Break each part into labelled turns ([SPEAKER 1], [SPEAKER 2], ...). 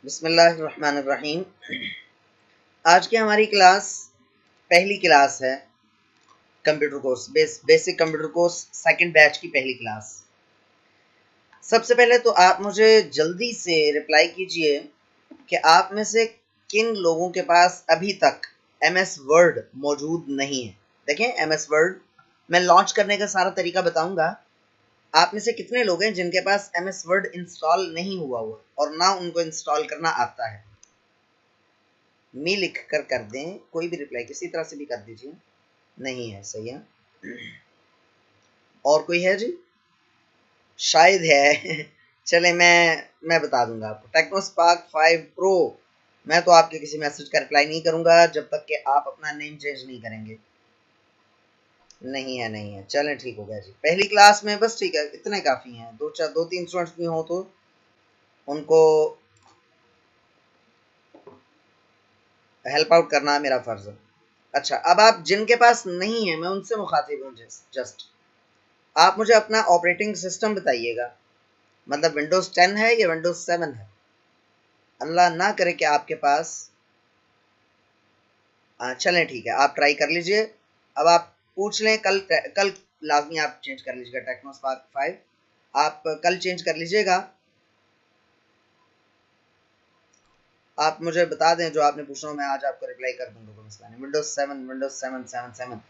[SPEAKER 1] बिस्मिल्लाहिर्रहमानिर्रहीम। आज की हमारी क्लास पहली क्लास है computer course basic computer course second batch की पहली क्लास। सबसे पहले तो आप मुझे जल्दी से रिप्लाई कीजिए कि आप में से किन लोगों के पास अभी तक एमएस वर्ड मौजूद नहीं है। देखें, एमएस वर्ड मैं लॉन्च करने का सारा तरीका बताऊंगा। आप में से कितने लोग हैं जिनके पास एमएस वर्ड इंस्टॉल नहीं हुआ और ना उनको इंस्टॉल करना आता है? मी लिख कर दें, कोई भी रिप्लाई किसी तरह से भी कर दीजिए। नहीं है, सही है। और कोई है जी? शायद है। चले मैं बता दूंगा आपको। टेक्नोस्पार्क 5 प्रो, मैं तो आपके किसी मैसेज का रिप्लाई नहीं करूंगा जब तक कि आप अपना नेम चेंज नहीं करेंगे। नहीं है, नहीं है, चलें ठीक हो गया जी। पहली क्लास में बस ठीक है, इतने काफ़ी हैं। दो तीन स्टूडेंट्स भी हों तो उनको हेल्प आउट करना मेरा फर्ज है। अच्छा, अब आप जिनके पास नहीं है, मैं उनसे मुखातिब हूँ। जस्ट आप मुझे अपना ऑपरेटिंग सिस्टम बताइएगा, मतलब विंडोज़ 10 है या विंडोज़ 7 है। अल्लाह ना करे कि आपके पास चलें ठीक है, आप ट्राई कर लीजिए। अब आप पूछ लें, कल लाजमी आप चेंज कर लीजिएगा। टेक्नोस्पार्क 5 आप कल चेंज कर लीजिएगा। आप मुझे बता दें जो आपने पूछना हो, मैं आज आपको रिप्लाई कर दूंगा, कोई मसला नहीं। विंडोज 7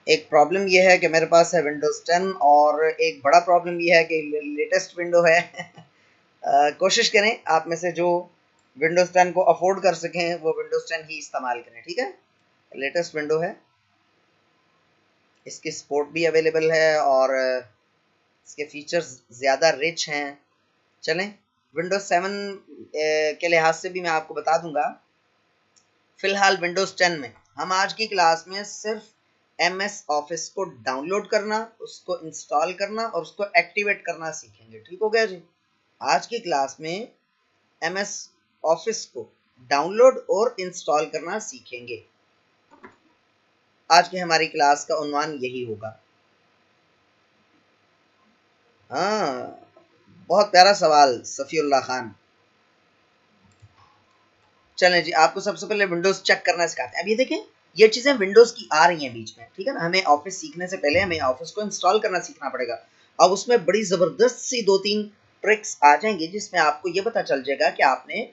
[SPEAKER 1] एक प्रॉब्लम यह है कि मेरे पास है विंडोज़ 10, और एक बड़ा प्रॉब्लम यह है कि लेटेस्ट विंडो है। कोशिश करें आप में से जो विंडोज़ 10 को अफोर्ड कर सकें वो विंडोज़ 10 ही इस्तेमाल करें, ठीक है। लेटेस्ट विंडो है, इसकी सपोर्ट भी अवेलेबल है और इसके फीचर्स ज़्यादा रिच हैं। चलें, विंडोज़ 7 के लिहाज से भी मैं आपको बता दूंगा। फिलहाल विंडोज़ 10 में हम आज की क्लास में सिर्फ एमएस ऑफिस को डाउनलोड करना, उसको इंस्टॉल करना और उसको एक्टिवेट करना सीखेंगे, ठीक हो गया जी। आज की क्लास में एमएस ऑफिस को डाउनलोड और इंस्टॉल करना सीखेंगे। आज की हमारी क्लास का उन्वान यही होगा। हाँ, बहुत प्यारा सवाल सफ़ीउल्लाह खान। चलें जी, आपको सबसे पहले विंडोज़ चेक करना सिखाते हैं। अब ये देखें, ये चीज़ें विंडोज़ की आ रही हैं बीच में, ठीक है ना। हमें ऑफिस सीखने से पहले हमें ऑफिस को इंस्टॉल करना सीखना पड़ेगा। अब उसमें बड़ी ज़बरदस्त सी 2-3 ट्रिक्स आ जाएंगी जिसमें आपको ये पता चल जाएगा कि आपने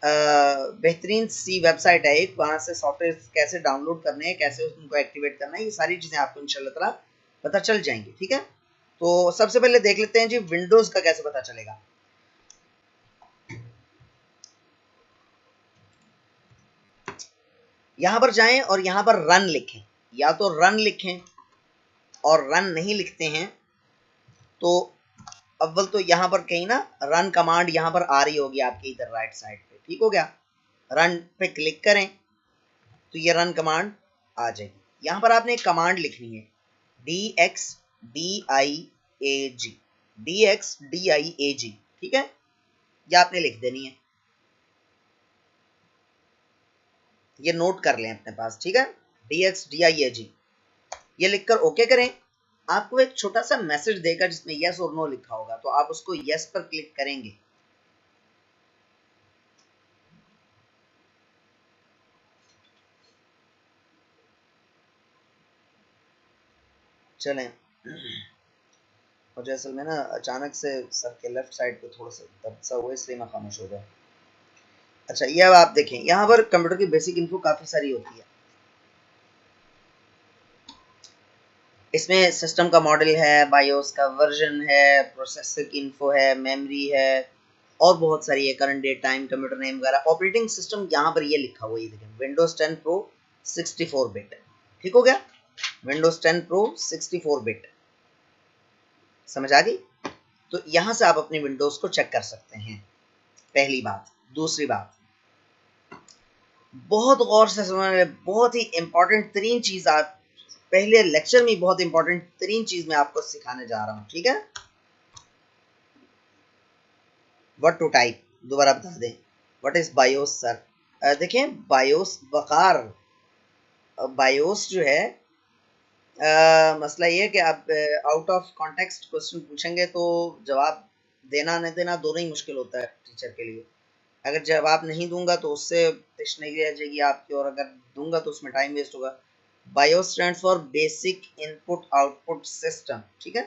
[SPEAKER 1] बेहतरीन सी वेबसाइट है एक, वहाँ से सॉफ्टवेयर कैसे डाउनलोड करने हैं, कैसे उनको एक्टिवेट करना है, ये सारी चीज़ें आपको इंशाल्लाह ताला पता चल जाएंगी, ठीक है। तो सबसे पहले देख लेते हैं जी विंडोज़ का कैसे पता चलेगा। यहाँ पर जाएं और यहाँ पर रन लिखें, या तो रन लिखें, और रन नहीं लिखते हैं तो अव्वल तो यहाँ पर कहीं ना रन कमांड यहाँ पर आ रही होगी आपके इधर राइट साइड पे, ठीक हो गया। रन पे क्लिक करें तो ये रन कमांड आ जाएगी। यहाँ पर आपने एक कमांड लिखनी है, DXDIAG, DXDIAG, ठीक है। ये आपने लिख देनी है, ये नोट कर लें अपने पास, ठीक है। DXDIAG ये लिखकर ओके करें। आपको एक छोटा सा मैसेज देगा जिसमें यस और नो लिखा होगा, तो आप उसको यस पर क्लिक करेंगे। चलें, मुझे असल में ना अचानक से सर के लेफ्ट साइड पे थोड़ा सा दर्द सा हुआ, इसलिए मैं खामोश हो गया। अच्छा, ये अब आप देखें, यहाँ पर कंप्यूटर की बेसिक इन्फो काफ़ी सारी होती है। इसमें सिस्टम का मॉडल है, बायोस का वर्जन है, प्रोसेसर की इन्फो है, मेमोरी है, और बहुत सारी है, current date, time, computer name वगैरह। ऑपरेटिंग सिस्टम यहाँ पर ये लिखा हुआ है, ये देखें, विंडोज़ 10 प्रो 64 बिट, ठीक हो गया। विंडोज़ 10 प्रो 64 बिट, समझ आ गई। तो यहाँ से आप अपनी विंडोज़ को चेक कर सकते हैं, पहली बात। दूसरी बात, बहुत गौर से समझ, बहुत ही इंपॉर्टेंट तरीन चीज़, आप पहले लेक्चर में बहुत इंपॉर्टेंट तरीन चीज़ मैं आपको सिखाने जा रहा हूँ, ठीक है। व्हाट टू टाइप, दोबारा बता दें, व्हाट इज बायोस सर। देखें, बायोस वकार, बायोस जो है, मसला ये है कि आप आउट ऑफ कॉन्टेक्स्ट क्वेश्चन पूछेंगे तो जवाब देना नहीं देना दोनों ही मुश्किल होता है टीचर के लिए। अगर जवाब नहीं दूंगा तो उससे तशनगी रह जाएगी आपकी, और अगर दूंगा तो उसमें टाइम वेस्ट होगा। BIOS stands for basic input output system, ठीक है।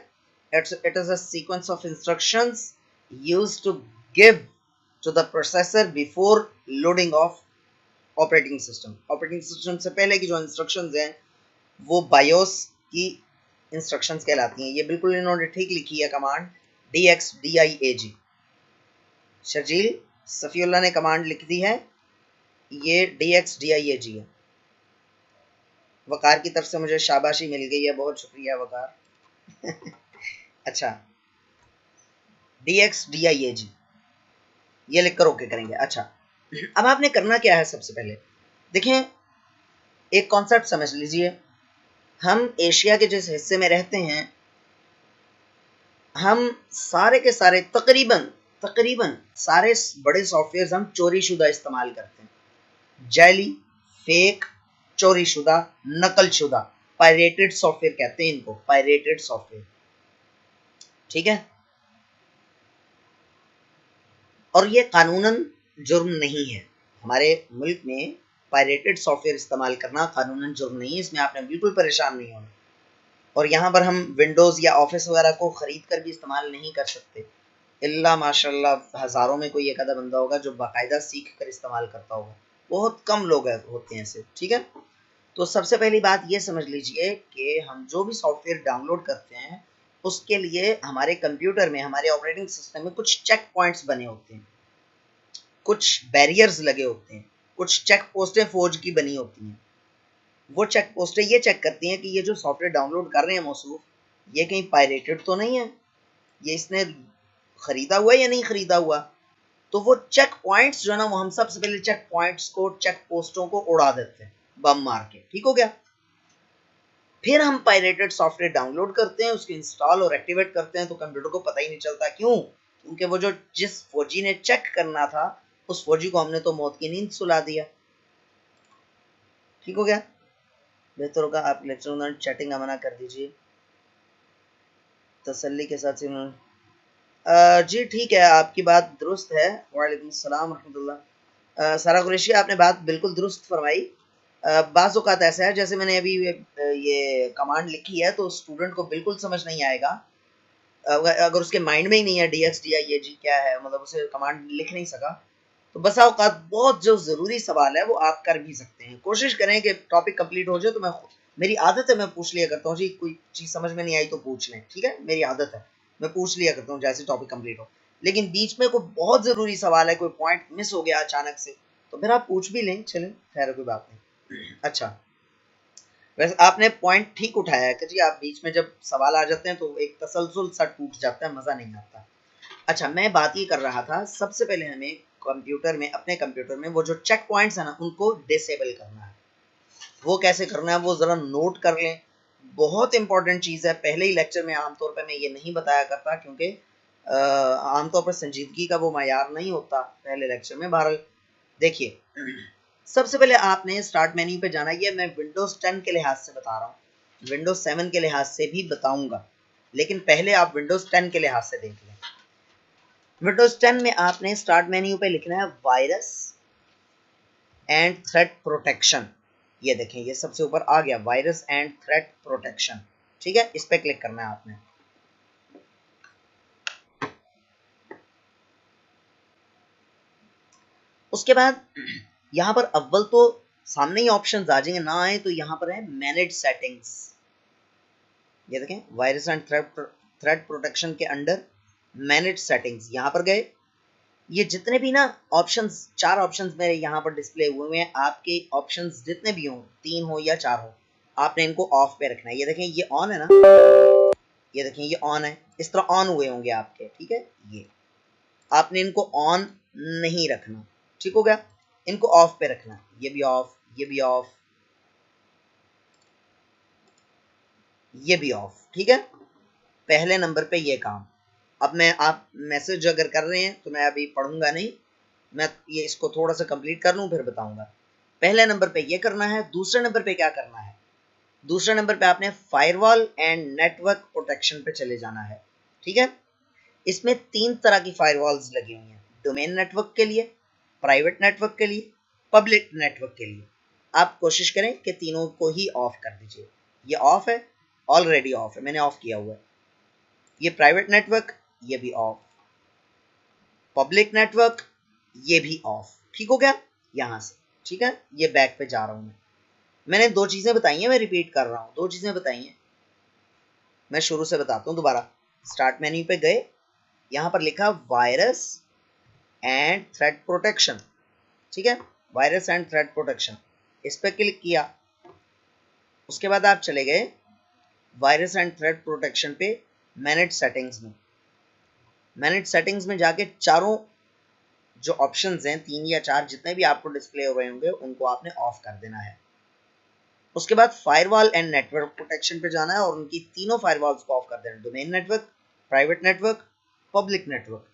[SPEAKER 1] It is a sequence of instructions used to give to the processor before loading of operating system. Operating system से पहले की जो इंस्ट्रक्शंस हैं वो BIOS की इंस्ट्रक्शंस कहलाती हैं। ये बिल्कुल इन्होंने ठीक लिखी है कमांड, DXDIAG। शर्जील सफ़ीउल्लाह ने कमांड लिख दी है, ये DXDIAG है। वकार की तरफ से मुझे शाबाशी मिल गई है, बहुत शुक्रिया वकार। अच्छा, DXDIAG ये लिख कर ओके करेंगे। अच्छा, अब आपने करना क्या है, सबसे पहले देखें, एक कॉन्सेप्ट समझ लीजिए। हम एशिया के जिस हिस्से में रहते हैं, हम सारे के सारे तकरीबन सारे बड़े सॉफ्टवेयर हम चोरी शुदा इस्तेमाल करते हैं। जैली, फेक, चोरी शुदा, नकल शुदा, पायरेटेड सॉफ्टवेयर कहते हैं इनको, पायरेटेड सॉफ्टवेयर, ठीक है। और ये कानूनन जुर्म नहीं है। हमारे मुल्क में पायरेटेड सॉफ्टवेयर इस्तेमाल करना कानूनन जुर्म नहीं है, इसमें आपने बिल्कुल परेशान नहीं होना। और यहाँ पर हम विंडोज़ या ऑफिस वगैरह को ख़रीद कर भी इस्तेमाल नहीं कर सकते, इल्ला माशाल्लाह हज़ारों में कोई एक आधा बंदा होगा जो बाकायदा सीख कर इस्तेमाल करता होगा, बहुत कम लोग होते हैं ऐसे, ठीक है। तो सबसे पहली बात ये समझ लीजिए कि हम जो भी सॉफ्टवेयर डाउनलोड करते हैं उसके लिए हमारे कंप्यूटर में, हमारे ऑपरेटिंग सिस्टम में कुछ चेक पॉइंट्स बने होते हैं, कुछ बैरियर्स लगे होते हैं, कुछ चेक पोस्टें फौज की बनी होती हैं। वो चेक पोस्टें ये चेक करती हैं कि ये जो सॉफ्टवेयर डाउनलोड कर रहे हैं मौसूफ, ये कहीं पायरेटेड तो नहीं है, ये इसने खरीदा हुआ है या नहीं खरीदा हुआ। तो वो चेक पॉइंट्स जो है ना, वो हम सबसे पहले चेक पॉइंट्स को, चेक पोस्टों को उड़ा देते हैं बम मार के, ठीक हो गया। फिर हम पायरेटेड सॉफ्टवेयर डाउनलोड करते हैं, उसको इंस्टॉल और एक्टिवेट करते हैं, तो कंप्यूटर को पता ही नहीं चलता। क्यों? क्योंकि वो जो जिस फौजी ने चेक करना था, उस फौजी को हमने तो मौत की नींद सुला दिया, ठीक हो गया। बेहतर होगा आप लेक्चर चैटिंग का मना कर दीजिए, तसल्ली के साथ। जी ठीक है, आपकी बात दुरुस्त है। वालेकुम सलाम रहमतुल्लाह। सारा कुरैशी, आपने बात बिल्कुल दुरुस्त फरमाई। बाज़ औक़ात ऐसा है, जैसे मैंने अभी ये कमांड लिखी है तो स्टूडेंट को बिल्कुल समझ नहीं आएगा, अगर उसके माइंड में ही नहीं है DXDIAG क्या है, मतलब उसे कमांड लिख नहीं सका, तो बसा औक़ात बहुत जो ज़रूरी सवाल है वो आप कर भी सकते हैं। कोशिश करें कि टॉपिक कंप्लीट हो जाए, तो मेरी आदत है, मैं पूछ लिया करता हूँ जी, कोई चीज़ समझ में नहीं आई तो पूछ लें, ठीक है, मेरी आदत है, मैं पूछ लिया करता हूँ जैसे टॉपिक कंप्लीट हो। लेकिन बीच में कोई बहुत ज़रूरी सवाल है, कोई पॉइंट मिस हो गया अचानक से, तो फिर आप पूछ भी लें, चलें, खैर कोई बात नहीं। अच्छा, वैसे आपने पॉइंट ठीक उठाया है कि जी, आप बीच में जब सवाल आ जाते हैं तो एक तसलसल सा टूट जाता है, मज़ा नहीं आता। अच्छा, मैं बात ये कर रहा था, सबसे पहले हमें कंप्यूटर में, अपने कंप्यूटर में वो जो चेक पॉइंट्स है ना, उनको डिसेबल करना है। वो कैसे करना है वो ज़रा नोट कर लें, बहुत इंपॉर्टेंट चीज़ है। पहले ही लेक्चर में आमतौर पर मैं ये नहीं बताया करता, क्योंकि आमतौर पर संजीदगी का वो मायार नहीं होता पहले लेक्चर में। बहरहाल देखिए, सबसे पहले आपने स्टार्ट मेन्यू पे जाना है। ये मैं विंडोज़ 10 के लिहाज से बता रहा हूँ, विंडोज़ 7 के लिहाज से भी बताऊंगा, लेकिन पहले आप विंडोज़ 10 के लिहाज से देख लें। विंडोज़ 10 में आपने स्टार्ट मेन्यू पे लिखना है वायरस एंड थ्रेट प्रोटेक्शन। ये देखें, ये सबसे ऊपर आ गया, वायरस एंड थ्रेट प्रोटेक्शन, ठीक है, इस पे क्लिक करना है आपने। उसके बाद यहाँ पर अव्वल तो सामने ही ऑप्शन आ जाएंगे, ना आए तो यहाँ पर है मैनेज सेटिंग्स। ये देखें, वायरस एंड थ्रेट प्रोटेक्शन के अंडर मैनेज सेटिंग्स, यहाँ पर गए। ये जितने भी ना ऑप्शंस, 4 ऑप्शंस मेरे यहाँ पर डिस्प्ले हुए हैं। आपके ऑप्शंस जितने भी हों, 3 हो या 4 हो, आपने इनको ऑफ पे रखना है। ये देखें, ये ऑन है ना, ये देखें, ये ऑन है, इस तरह ऑन हुए होंगे आपके, ठीक है। ये आपने इनको ऑन नहीं रखना, ठीक हो गया। इनको ऑफ पे रखना, ये भी ऑफ, ये भी ऑफ, ये भी ऑफ, ठीक है। पहले नंबर पे ये काम। अब मैं, आप मैसेज अगर कर रहे हैं तो मैं अभी पढ़ूंगा नहीं, मैं ये इसको थोड़ा सा कंप्लीट कर लूं फिर बताऊंगा। पहले नंबर पे ये करना है। दूसरे नंबर पे क्या करना है? दूसरे नंबर पे आपने फायरवॉल एंड नेटवर्क प्रोटेक्शन पे चले जाना है, ठीक है। इसमें 3 तरह की फायरवॉल्स लगी हुई हैं। डोमेन नेटवर्क के लिए, प्राइवेट नेटवर्क के लिए, पब्लिक नेटवर्क के लिए। आप कोशिश करें कि तीनों को ही ऑफ कर दीजिए। ये ऑफ है, ऑलरेडी ऑफ है, मैंने ऑफ किया हुआ है। ये प्राइवेट नेटवर्क, ये भी ऑफ, पब्लिक नेटवर्क ये भी ऑफ। ठीक हो गया यहां से, ठीक है। ये बैक पे जा रहा हूं मैंने दो चीजें बताई हैं, मैं रिपीट कर रहा हूं, दो चीजें बताई हैं। मैं शुरू से बताता हूं दोबारा। स्टार्ट मेन्यू पे गए, यहां पर लिखा वायरस एंड थ्रेड प्रोटेक्शन, ठीक है, वायरस एंड थ्रेड प्रोटेक्शन, इस पर क्लिक किया। उसके बाद आप चले गए वायरस एंड थ्रेड प्रोटेक्शन पे, मैनेज सेटिंग्स में। मैनेज सेटिंग्स में जाके चारों जो ऑप्शंस हैं, 3 या 4 जितने भी आपको डिस्प्ले हो रहे होंगे, उनको आपने ऑफ कर देना है। उसके बाद फायरवॉल एंड नेटवर्क प्रोटेक्शन पे जाना है और उनकी तीनों फायरवॉल्स को ऑफ कर देना। Domain network, private network, public network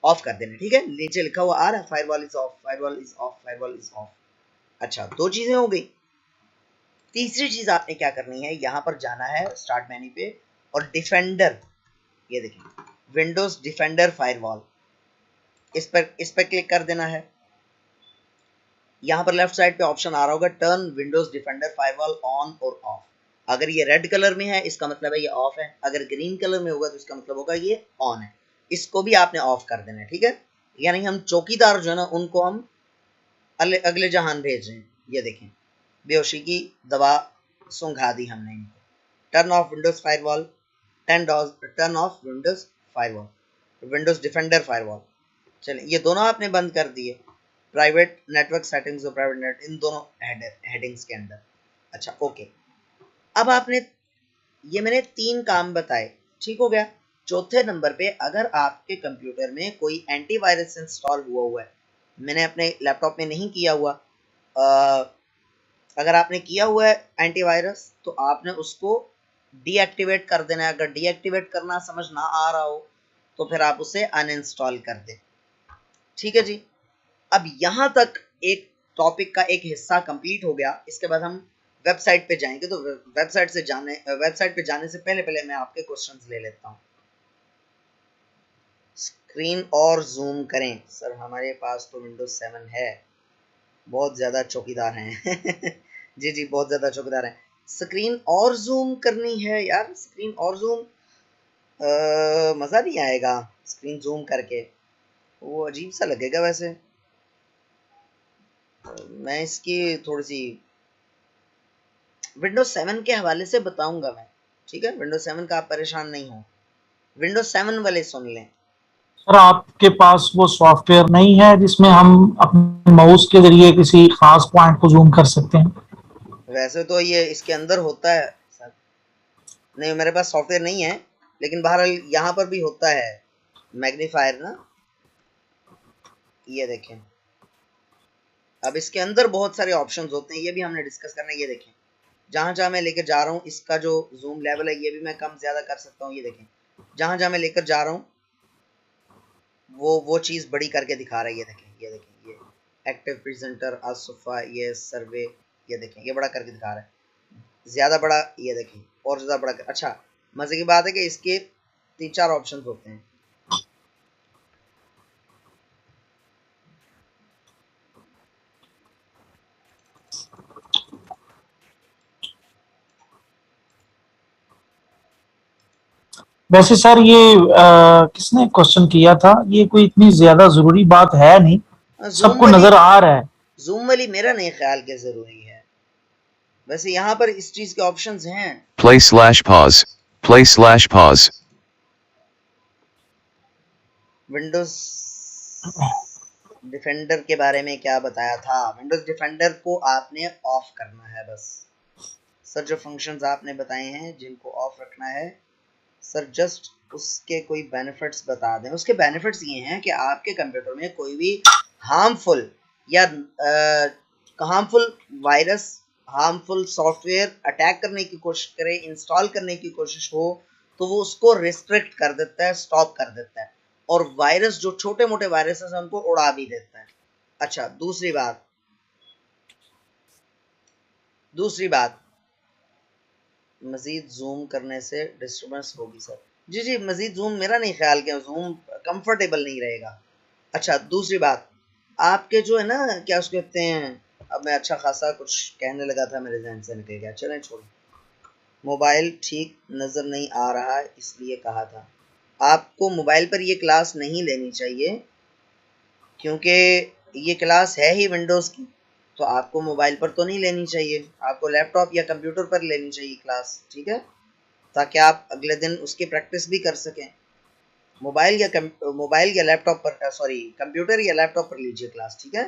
[SPEAKER 1] of कर देना, ठीक है। नीचे लिखा हुआ आ रहा है firewall is of, firewall is of, firewall is of. अच्छा, दो चीजें हो गई। तीसरी चीज आपने क्या करनी है, यहां पर जाना है स्टार्ट मेन्यू पे और डिफेंडर, ये देखिए विंडोज डिफेंडर फायरवॉल, इस पर क्लिक कर देना है। यहां पर लेफ्ट साइड पे ऑप्शन आ रहा होगा turn Windows defender firewall on और ऑफ। अगर ये रेड कलर में है इसका मतलब है ये ऑफ है, अगर ग्रीन कलर में होगा तो इसका मतलब होगा ये ऑन है। इसको भी आपने ऑफ कर देना है, ठीक है। यानी हम चौकीदार जो है ना, उनको हम अगले जहान भेज रहे हैं। ये देखें, बेहोशी की दवा सूंघा दी हमने इनको। Turn off Windows firewall, turn off Windows firewall, Windows defender firewall. चलिए, ये दोनों आपने बंद कर दिए, प्राइवेट नेटवर्क सेटिंग्स और प्राइवेट नेट, इन दोनों हेडिंग्स के अंदर। अच्छा, ओके। अब आपने, ये मैंने 3 काम बताए, ठीक हो गया। चौथे नंबर पे, अगर आपके कंप्यूटर में कोई एंटीवायरस इंस्टॉल हुआ है, मैंने अपने लैपटॉप में नहीं किया हुआ, अगर आपने किया हुआ है एंटीवायरस तो आपने उसको डीएक्टिवेट कर देना है। अगर डीएक्टिवेट करना समझ ना आ रहा हो तो फिर आप उसे अनइंस्टॉल कर दें, ठीक है जी। अब यहां तक एक टॉपिक का एक हिस्सा कंप्लीट हो गया। इसके बाद हम वेबसाइट पे जाएंगे। तो वेबसाइट पे जाने से पहले पहले मैं आपके क्वेश्चंस ले लेता हूं। स्क्रीन और जूम करें। सर हमारे पास तो विंडोज 7 है, बहुत ज्यादा चौकीदार हैं जी जी, बहुत ज्यादा चौकीदार हैं। स्क्रीन और जूम करनी है यार, स्क्रीन और जूम मजा नहीं आएगा स्क्रीन जूम करके, वो अजीब सा लगेगा। वैसे मैं इसकी थोड़ी सी विंडोज 7 के हवाले से बताऊंगा मैं, ठीक है। विंडोज 7 का आप परेशान नहीं हो, विंडोज 7 वाले सुन लें।
[SPEAKER 2] सर आपके पास वो सॉफ्टवेयर नहीं है जिसमें हम अपने माउस के जरिए किसी खास पॉइंट को जूम कर सकते हैं?
[SPEAKER 1] वैसे तो ये इसके अंदर होता है सर, नहीं मेरे पास सॉफ्टवेयर नहीं है, लेकिन बहरहाल यहाँ पर भी होता है मैग्नीफायर ना, ये देखें। अब इसके अंदर बहुत सारे ऑप्शंस होते हैं, ये भी हमने डिस्कस करना है। ये देखें, जहां जहां मैं लेकर जा रहा हूँ, इसका जो जूम लेवल है ये भी मैं कम ज्यादा कर सकता हूँ। ये देखें, जहां जहां मैं लेकर जा रहा हूँ वो चीज बड़ी करके दिखा रहा है। ये देखें, ये देखें, ये एक्टिव प्रेजेंटर असोफा, ये सर्वे, ये देखें, ये बड़ा करके दिखा रहा है, ज्यादा बड़ा, ये देखें, और ज्यादा बड़ा कर। अच्छा, मजे की बात है कि इसके 3-4 ऑप्शंस होते हैं।
[SPEAKER 2] वैसे सर ये किसने क्वेश्चन किया था, ये कोई इतनी ज्यादा जरूरी बात है नहीं,
[SPEAKER 1] जूम
[SPEAKER 2] सबको
[SPEAKER 1] वाली,
[SPEAKER 2] नजर आ रहा है।
[SPEAKER 1] जूम वाली मेरा नहीं ख्याल के जरूरी है। वैसे यहाँ पर इस चीज के ऑप्शंस हैं।
[SPEAKER 3] Play/pause. Play/pause.
[SPEAKER 1] विंडोज डिफेंडर के बारे में क्या बताया था, विंडोज डिफेंडर को आपने ऑफ करना है बस। सर जो फंक्शंस आपने बताए हैं जिनको ऑफ रखना है, सर जस्ट उसके कोई बेनिफिट्स बता दें। उसके बेनिफिट्स ये हैं कि आपके कंप्यूटर में कोई भी हार्मफुल या harmful virus, harmful software attack करने की कोशिश करे, इंस्टॉल करने की कोशिश हो, तो वो उसको रिस्ट्रिक्ट कर देता है, स्टॉप कर देता है। और वायरस जो छोटे मोटे वायरस हैं उनको उड़ा भी देता है। अच्छा, दूसरी बात, मजीद जूम करने से डिस्टर्बेंस होगी सर। जी जी, मजीद जूम मेरा नहीं ख्याल कि जूम कंफर्टेबल नहीं रहेगा। अच्छा, दूसरी बात, आपके जो है ना, क्या उसको कहते हैं, अब मैं अच्छा खासा कुछ कहने लगा था, मेरे जहन से निकल गया, चलें छोड़। मोबाइल ठीक नज़र नहीं आ रहा इसलिए कहा था। आपको मोबाइल पर ये क्लास नहीं लेनी चाहिए, क्योंकि ये क्लास है ही विंडोज़ की, तो आपको मोबाइल पर तो नहीं लेनी चाहिए, आपको लैपटॉप या कंप्यूटर पर लेनी चाहिए क्लास, ठीक है, ताकि आप अगले दिन उसकी प्रैक्टिस भी कर सकें। मोबाइल या लैपटॉप पर, सॉरी, कंप्यूटर या लैपटॉप पर लीजिए क्लास, ठीक है।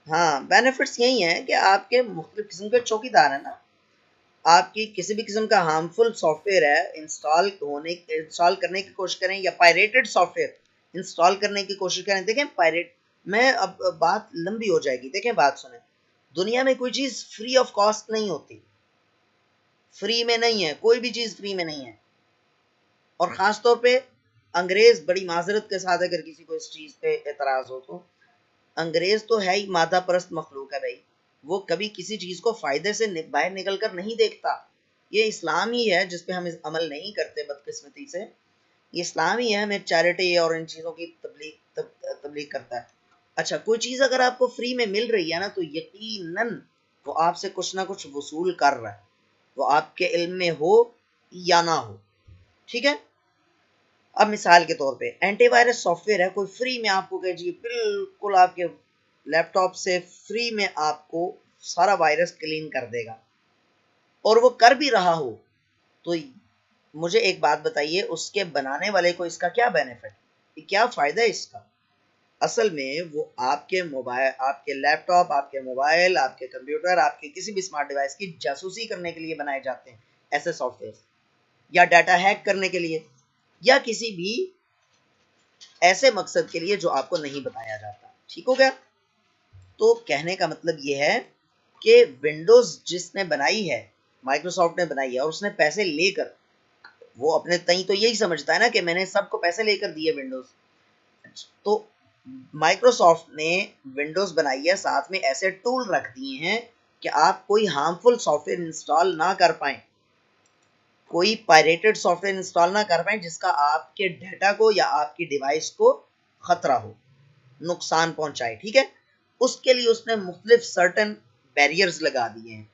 [SPEAKER 1] हाँ, बेनिफिट्स यही हैं कि आपके मुख्तलिफ किस्म के चौकीदार हैं ना। आपकी किसी भी किस्म का हार्मफुल सॉफ्टवेयर है इंस्टॉल करने की कोशिश करें, या पायरेटेड सॉफ्टवेयर इंस्टॉल करने की कोशिश करें। देखें, पायरेट, मैं अब बात लंबी हो जाएगी, देखें बात सुने। दुनिया में कोई चीज़ फ्री ऑफ कॉस्ट नहीं होती, फ्री में नहीं है, कोई भी चीज़ फ्री में नहीं है। और ख़ास तौर पे अंग्रेज़, बड़ी माजरत के साथ अगर किसी को इस चीज़ पे एतराज़ हो, तो अंग्रेज़ तो है ही मादा परस्त मखलूक है भाई। वो कभी किसी चीज़ को फ़ायदे से बाहर निकल कर नहीं देखता। ये इस्लाम ही है जिस पे हम अमल नहीं करते, बदकिस्मती से। ये इस्लाम ही है हमें चैरिटी और इन चीज़ों की तबलीग करता है। अच्छा, कोई चीज़ अगर आपको फ्री में मिल रही है ना, तो यकीनन वो आपसे कुछ ना कुछ वसूल कर रहा है, वो आपके इल्म में हो या ना हो, ठीक है। अब मिसाल के तौर पे एंटीवायरस सॉफ्टवेयर है, कोई फ्री में आपको कहे जी बिल्कुल आपके लैपटॉप से फ्री में आपको सारा वायरस क्लीन कर देगा, और वो कर भी रहा हो, तो मुझे एक बात बताइए, उसके बनाने वाले को इसका क्या बेनिफिट, क्या फ़ायदा है इसका? असल में वो आपके मोबाइल, आपके लैपटॉप, आपके मोबाइल, आपके कंप्यूटर, आपके किसी भी स्मार्ट डिवाइस की जासूसी करने के लिए बनाए जाते हैं ऐसे सॉफ्टवेयर, या डाटा हैक करने के लिए, या किसी भी ऐसे मकसद के लिए जो आपको नहीं बताया जाता, ठीक हो गया। तो कहने का मतलब ये है कि विंडोज़ जिसने बनाई है, माइक्रोसॉफ्ट ने बनाई है, और उसने पैसे लेकर, वो अपने तई तो यही समझता है ना कि मैंने सबको पैसे लेकर दिए विंडोज़, तो माइक्रोसॉफ्ट ने विंडोज़ बनाई है, साथ में ऐसे टूल रख दिए हैं कि आप कोई हार्मफुल सॉफ्टवेयर इंस्टॉल ना कर पाएँ, कोई पायरेटेड सॉफ्टवेयर इंस्टॉल ना कर पाएँ जिसका आपके डाटा को या आपकी डिवाइस को खतरा हो, नुकसान पहुंचाए, ठीक है। उसके लिए उसने मुख्तलिफ सर्टन बैरियर्स लगा दिए हैं।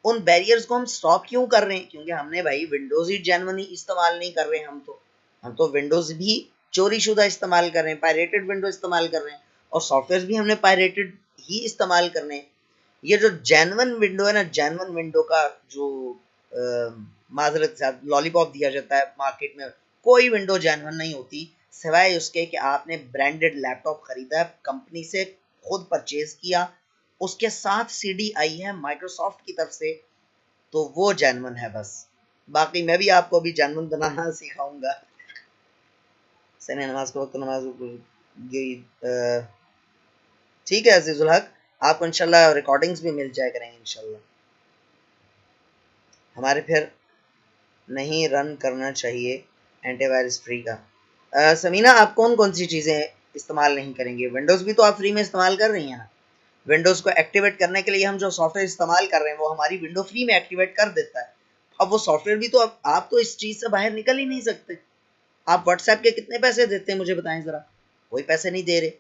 [SPEAKER 1] उन बैरियर्स को हम स्टॉप क्यों कर रहे हैं? क्योंकि हमने भाई विंडोज़ ही जेन्युइनली इस्तेमाल नहीं कर रहे हैं, हम तो विंडोज़ भी चोरी शुदा इस्तेमाल कर रहे हैं, पायरेटेड विंडो इस्तेमाल कर रहे हैं, और सॉफ्टवेयर भी हमने पायरेटेड ही इस्तेमाल करने हैं। ये जो जेन्युइन विंडो है ना, जेन्युइन विंडो का जो माजरत से लॉलीपॉप दिया जाता है मार्केट में, कोई विंडो जेन्युइन नहीं होती, सिवाय उसके कि आपने ब्रांडेड लैपटॉप खरीदा, कंपनी से खुद परचेज किया, उसके साथ सीडी आई है माइक्रोसॉफ्ट की तरफ से, तो वो जेन्युइन है बस। बाकी मैं भी आपको अभी जेन्युइन बनाना सिखाऊंगा। सने नमाज के वक्त नमाज, ठीक है अजीजुल हक, आपको इंशाल्लाह रिकॉर्डिंग्स भी मिल जाए करेंगे इंशाल्लाह। हमारे फिर नहीं रन करना चाहिए एंटीवायरस फ्री का। समीना, आप कौन कौन सी चीज़ें इस्तेमाल नहीं करेंगे? विंडोज़ भी तो आप फ्री में इस्तेमाल कर रही हैं ना। विंडोज़ को एक्टिवेट करने के लिए हम जो सॉफ्टवेयर इस्तेमाल कर रहे हैं, वो हमारी विंडो फ्री में एक्टिवेट कर देता है। अब वो सॉफ्टवेयर भी तो, आप तो इस चीज़ से बाहर निकल ही नहीं सकते। आप व्हाट्सएप के कितने पैसे देते हैं मुझे बताएं ज़रा? कोई पैसे नहीं दे रहे।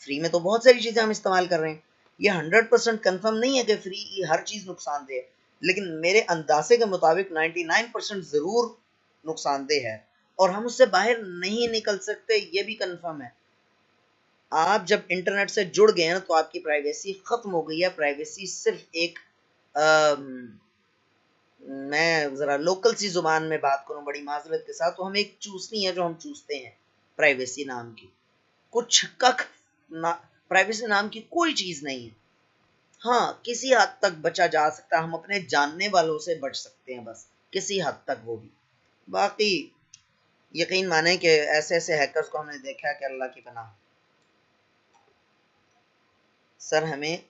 [SPEAKER 1] फ्री में तो बहुत सारी चीज़ें हम इस्तेमाल कर रहे हैं। ये 100% कन्फर्म नहीं है कि फ्री की हर चीज़ नुकसानदेह है, लेकिन मेरे अंदाजे के मुताबिक 99% ज़रूर नुकसानदेह है, और हम उससे बाहर नहीं निकल सकते, ये भी कन्फर्म है। आप जब इंटरनेट से जुड़ गए हैं तो आपकी प्राइवेसी ख़त्म हो गई है। प्राइवेसी सिर्फ एक, मैं ज़रा लोकल सी ज़ुबान में बात करूं बड़ी माजरत के साथ, तो हम एक चूसनी है जो हम चूसते हैं प्राइवेसी नाम की, कुछ कख ना, प्राइवेसी नाम की कोई चीज़ नहीं है। हाँ, किसी हद तक बचा जा सकता है, हम अपने जानने वालों से बच सकते हैं बस, किसी हद तक वो भी। बाकी यकीन माने कि ऐसे ऐसे हैकर्स को हमने देखा है कि अल्लाह की पनाह। सर, हमें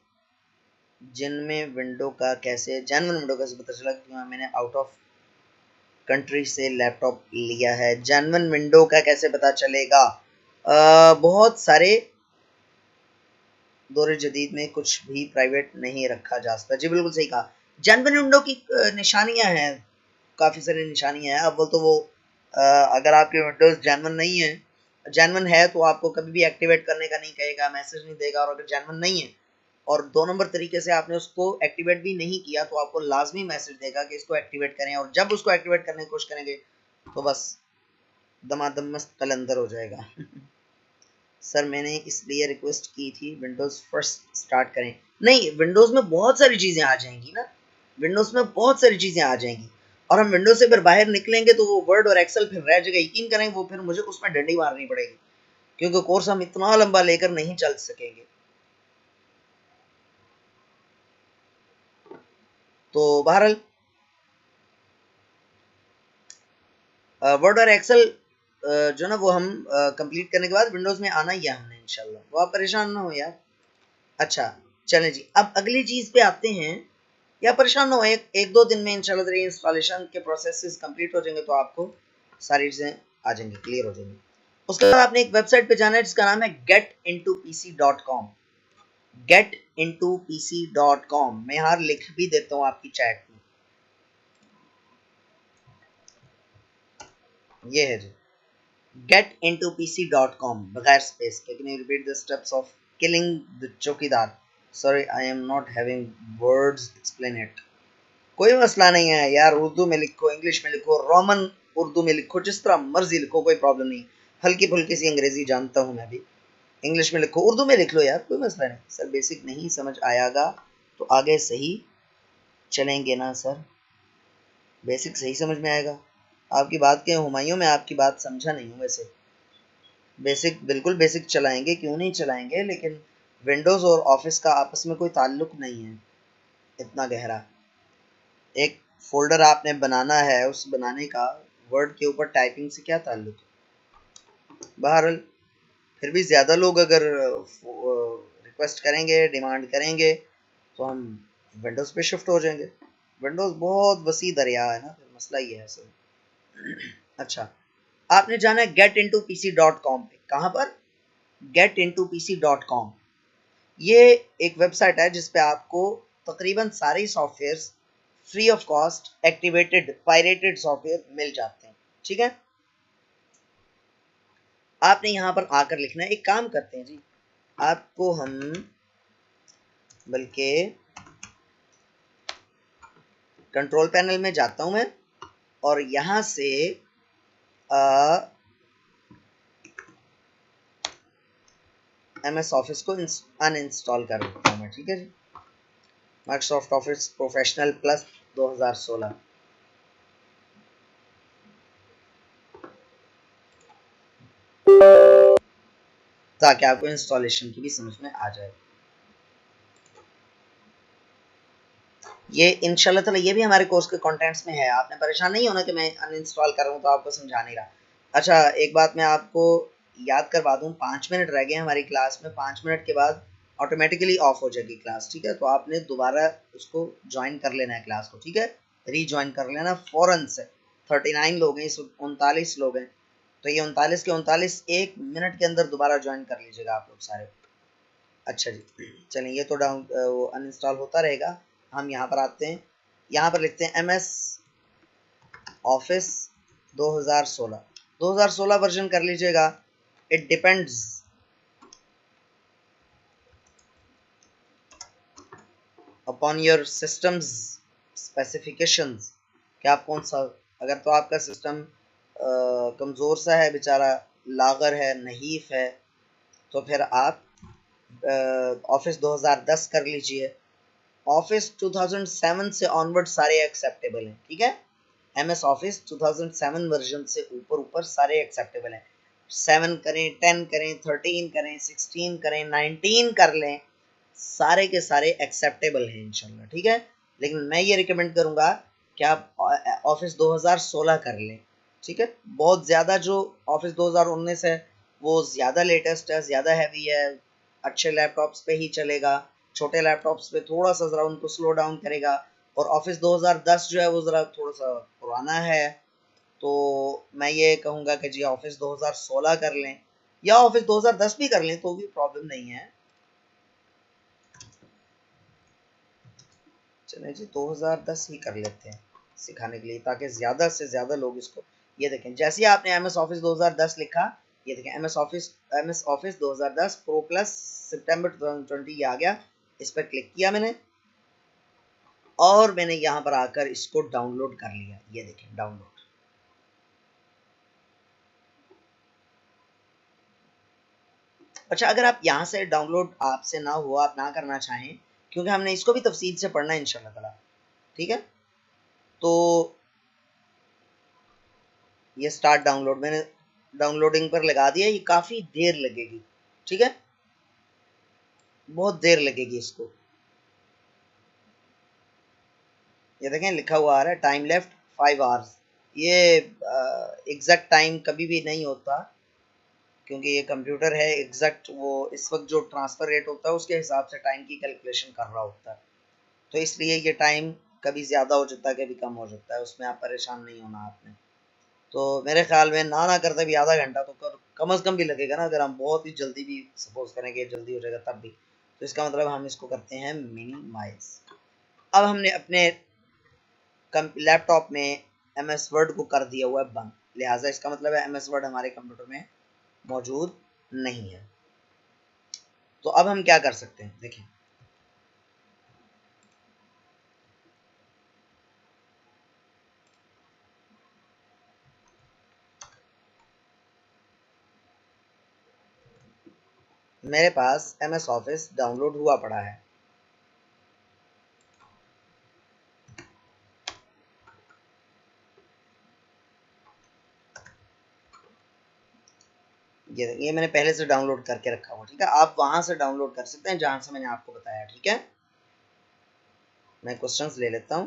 [SPEAKER 1] जिनमें विंडो का कैसे, जेन्युइन विंडो कैसे पता चला? क्योंकि मैंने आउट ऑफ कंट्री से लैपटॉप लिया है, जेन्युइन विंडो का कैसे पता चलेगा? बहुत सारे दौरे जदीद में कुछ भी प्राइवेट नहीं रखा जा सकता। जी बिल्कुल सही कहा। जेन्युइन विंडो की निशानियां हैं, काफ़ी सारी निशानियां हैं। अव्वल तो वो, अगर आपके विंडोज़ जेन्युइन नहीं है, जेन्युइन है तो आपको कभी भी एक्टिवेट करने का नहीं कहेगा, मैसेज नहीं देगा, और अगर जेन्युइन नहीं है और 2 नंबर तरीके से आपने उसको एक्टिवेट भी नहीं किया तो आपको लाजमी मैसेज देगा कि इसको एक्टिवेट करें, और जब उसको एक्टिवेट करने की कोशिश करेंगे तो बस दमादम मस्त कलंदर हो जाएगा। सर मैंने इसलिए रिक्वेस्ट की थी विंडोज फर्स्ट स्टार्ट करें। नहीं, विंडोज में बहुत सारी चीजें आ जाएंगी ना, विंडोज में बहुत सारी चीजें आ जाएंगी, और हम विंडोज से फिर बाहर निकलेंगे तो वो वर्ड और एक्सेल फिर रह जाएगा। यकीन करें वो फिर मुझे उसमें डंडी मारनी पड़ेगी, क्योंकि कोर्स हम इतना लंबा लेकर नहीं चल सकेंगे। तो बहरहाल वर्ड और एक्सेल जो ना वो हम कंप्लीट करने के बाद विंडोज में आना ही है हमने इंशाल्लाह, वो आप परेशान ना हो यार। अच्छा चलें जी, अब अगली चीज पे आते हैं, या परेशान ना हो, एक दो दिन में इंशाल्लाह इंस्टॉलेशन के प्रोसेसेस कंप्लीट हो जाएंगे तो आपको सारी चीजें आ जाएंगी, क्लियर हो जाएंगी। उसके बाद आपने एक वेबसाइट पे जाना है जिसका नाम है getintopc.com। getintopc.com मैं यहाँ लिख भी देता हूँ आपकी चैट में, ये है जी getintopc.com बगैर स्पेस के। Can you repeat the steps of killing the चौकीदार? Sorry, I am not having words explain it. कोई मसला नहीं है यार, उर्दू में लिखो, इंग्लिश में लिखो, रोमन उर्दू में लिखो, जिस तरह मर्जी लिखो, कोई प्रॉब्लम नहीं। हल्की फुल्की सी अंग्रेजी जानता हूँ मैं भी, इंग्लिश में लिखो, उर्दू में लिख लो यार, कोई मसला नहीं। सर बेसिक नहीं समझ आएगा तो आगे सही चलेंगे ना सर? बेसिक सही समझ में आएगा। आपकी बात के हुमायूं, मैं आपकी बात समझा नहीं हूँ वैसे। बेसिक बिल्कुल बेसिक चलाएंगे, क्यों नहीं चलाएंगे, लेकिन विंडोज़ और ऑफिस का आपस में कोई ताल्लुक नहीं है इतना गहरा। एक फोल्डर आपने बनाना है, उस बनाने का वर्ड के ऊपर टाइपिंग से क्या ताल्लुक? बहरहाल फिर भी ज़्यादा लोग अगर रिक्वेस्ट करेंगे, डिमांड करेंगे तो हम विंडोज़ पे शिफ्ट हो जाएंगे। विंडोज़ बहुत वसी दरिया है ना, फिर मसला ही है असल। अच्छा, आपने जाना है getintopc.com पे। कहाँ पर? getintopc.com। ये एक वेबसाइट है जिस पे आपको तकरीबन सारे softwares free of cost activated pirated software मिल जाते हैं, ठीक है। आपने यहाँ पर आकर लिखना है। एक काम करते हैं जी, आपको हम बल्कि कंट्रोल पैनल में जाता हूं मैं, और यहाँ से MS ऑफिस को अनइंस्टॉल कर देता हूँ मैं, ठीक है जी। माइक्रोसॉफ्ट ऑफिस प्रोफेशनल प्लस 2016, ताकि आपको इंस्टॉलेशन की भी समझ में आ जाए। ये इंशाल्लाह ताला ये भी हमारे कोर्स के कंटेंट्स में है, आपने परेशान नहीं होना कि मैं अनइंस्टॉल कर रहा हूँ तो आपको समझा नहीं रहा। अच्छा एक बात मैं आपको याद करवा दूँ, 5 मिनट रह गए हमारी क्लास में, 5 मिनट के बाद ऑटोमेटिकली ऑफ हो जाएगी क्लास, ठीक है। तो आपने दोबारा उसको ज्वाइन कर लेना है क्लास को, ठीक है, रीज्वाइन कर लेना फ़ौरन से। 39 लोग हैं, इस 39 लोग हैं, तो ये 39 के 39 1 मिनट के अंदर दोबारा ज्वाइन कर लीजिएगा आप लोग सारे। अच्छा जी चलें, ये तो डाउन वो अनइंस्टॉल होता रहेगा। हम यहाँ पर आते हैं, यहाँ पर लिखते हैं MS ऑफिस 2016 वर्जन कर लीजिएगा। It depends upon your systems specifications कि आप कौन सा, अगर तो आपका सिस्टम कमज़ोर सा है बेचारा, लागर है, नहीफ है, तो फिर आप ऑफिस 2010 कर लीजिए। ऑफिस 2007 से ऑनवर्ड सारे एक्सेप्टेबल हैं, ठीक है। MS ऑफिस 2007 वर्जन से ऊपर सारे एक्सेप्टेबल हैं। 7 करें, 10 करें, 13 करें, 16 करें, 19 कर लें, सारे के सारे एक्सेप्टेबल हैं इंशाल्लाह, ठीक है। लेकिन मैं ये रिकमेंड करूँगा कि आप ऑफिस 2016 कर लें, ठीक है। बहुत ज़्यादा जो ऑफिस 2019 है वो ज़्यादा लेटेस्ट है, ज़्यादा हैवी है, अच्छे लैपटॉप्स पे ही चलेगा, छोटे लैपटॉप्स पे थोड़ा सा ज़रा उनको स्लो डाउन करेगा। और ऑफिस 2010 जो है वो ज़रा थोड़ा सा पुराना है, तो मैं ये कहूँगा कि जी ऑफिस 2016 कर लें, या ऑफिस 2010 भी कर लें तो भी प्रॉब्लम नहीं है। चलें जी 2010 ही कर लेते हैं सिखाने के लिए, ताकि ज़्यादा से ज़्यादा लोग इसको, ये देखें जैसे ही आपने MS ऑफिस 2010 लिखा ये देखें M S office 2010 pro plus सितंबर 2020 ये आ गया। इस पर क्लिक किया मैंने और मैंने यहाँ पर आकर इसको डाउनलोड कर लिया। ये देखें डाउनलोड। अच्छा, अगर आप यहाँ से डाउनलोड आपसे ना हो, आप ना करना चाहें, क्योंकि हमने इसको भी तफसील से पढ़ना है इंशाल्लाह ताला, ठीक है। तो ये स्टार्ट डाउनलोड मैंने डाउनलोडिंग पर लगा दिया। ये काफ़ी देर लगेगी, ठीक है, बहुत देर लगेगी इसको। ये देखें लिखा हुआ आ रहा है टाइम लेफ्ट 5 आवर्स। ये एग्जैक्ट टाइम कभी भी नहीं होता, क्योंकि ये कंप्यूटर है एग्जैक्ट वो इस वक्त जो ट्रांसफ़र रेट होता है उसके हिसाब से टाइम की कैलकुलेशन कर रहा होता है। तो इसलिए ये टाइम कभी ज़्यादा हो जाता है, कभी कम हो जाता है, उसमें आप परेशान नहीं होना आपने। तो मेरे ख्याल में ना करते भी आधा घंटा तो कम अज़ कम भी लगेगा ना। अगर हम बहुत ही जल्दी भी सपोज करें कि जल्दी हो जाएगा तब भी, तो इसका मतलब हम इसको करते हैं मिनिमाइज। अब हमने अपने लैपटॉप में एम एस वर्ड को कर दिया हुआ है बंद, लिहाजा इसका मतलब है एम एस वर्ड हमारे कंप्यूटर में मौजूद नहीं है। तो अब हम क्या कर सकते हैं, देखें मेरे पास एम एस ऑफिस डाउनलोड हुआ पड़ा है। ये मैंने पहले से डाउनलोड करके रखा हुआ, ठीक है। आप वहां से डाउनलोड कर सकते हैं जहां से मैंने आपको बताया, ठीक है। मैं क्वेश्चंस ले लेता हूं।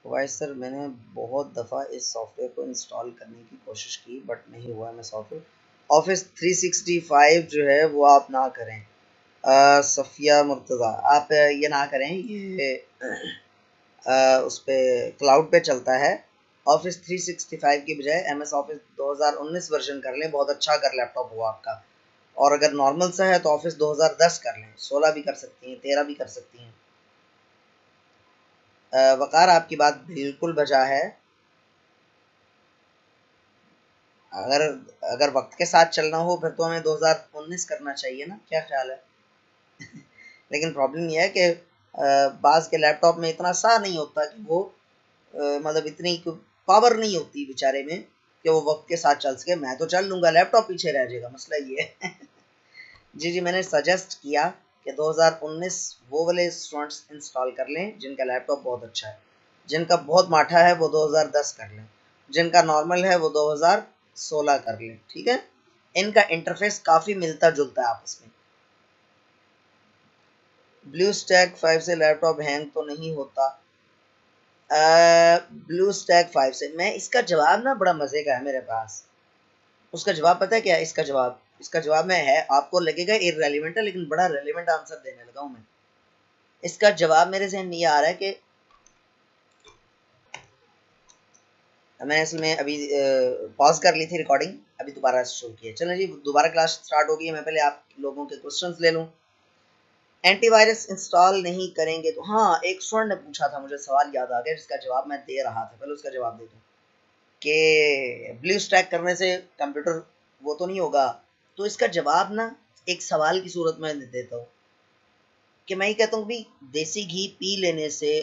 [SPEAKER 1] वाइस सर, मैंने बहुत दफ़ा इस सॉफ्टवेयर को इंस्टॉल करने की कोशिश की बट नहीं हुआ। मैं सॉफ्टवेयर ऑफिस 365 जो है वो आप ना करें। सफ़िया मुर्तज़ा, आप ये ना करें, ये उस पर क्लाउड पे चलता है। ऑफिस 365 की बजाय एम एस ऑफिस 2019 वर्जन कर लें, बहुत अच्छा अगर लैपटॉप हुआ आपका। और अगर नॉर्मल सा है तो ऑफिस 2010 कर लें, 16 भी कर सकती हैं, 13 भी कर सकती हैं। वकार, आपकी बात बिल्कुल बजा है। अगर अगर वक्त के साथ चलना हो फिर तो हमें 2019 करना चाहिए ना, क्या ख्याल है? लेकिन प्रॉब्लम यह है कि बाज़ के लैपटॉप में इतना सा नहीं होता कि वो मतलब इतनी पावर नहीं होती बेचारे में कि वो वक्त के साथ चल सके। मैं तो चल लूँगा, लैपटॉप पीछे रह जाएगा, मसला ये है। जी, मैंने सजेस्ट किया कि 2019 वो वाले स्टूडेंट्स इंस्टॉल कर लें जिनका लैपटॉप बहुत अच्छा है। जिनका बहुत माठा है वो 2010 कर लें, जिनका नॉर्मल है वो 2016 कर लें, ठीक है। इनका इंटरफेस काफ़ी मिलता जुलता है आपस में। ब्लू स्टैक 5 से लैपटॉप हैंग तो नहीं होता? ब्लू स्टैक 5 से मैं इसका जवाब ना बड़ा मज़े का है मेरे पास। उसका जवाब पता है क्या है? इसका जवाब में है, आपको लगेगा इररेलेवेंट है लेकिन बड़ा रेलेवेंट आंसर देने लगा हूँ मैं। इसका जवाब मेरे ज़हन में ये आ रहा है कि मैं इसमें अभी पॉज कर ली थी रिकॉर्डिंग, अभी दोबारा शुरू किया। चलो जी, दोबारा क्लास स्टार्ट हो गई है। मैं पहले आप लोगों के क्वेश्चंस ले लूँ। एंटीवायरस इंस्टॉल नहीं करेंगे तो, हाँ, एक स्टूडेंट ने पूछा था, मुझे सवाल याद आ गया जिसका जवाब मैं दे रहा था, पहले उसका जवाब दे दूँ कि ब्लू स्टैक करने से कंप्यूटर वो तो नहीं होगा। तो इसका जवाब ना एक सवाल की सूरत में देता हूँ कि मैं ही कहता हूँ भाई, देसी घी पी लेने से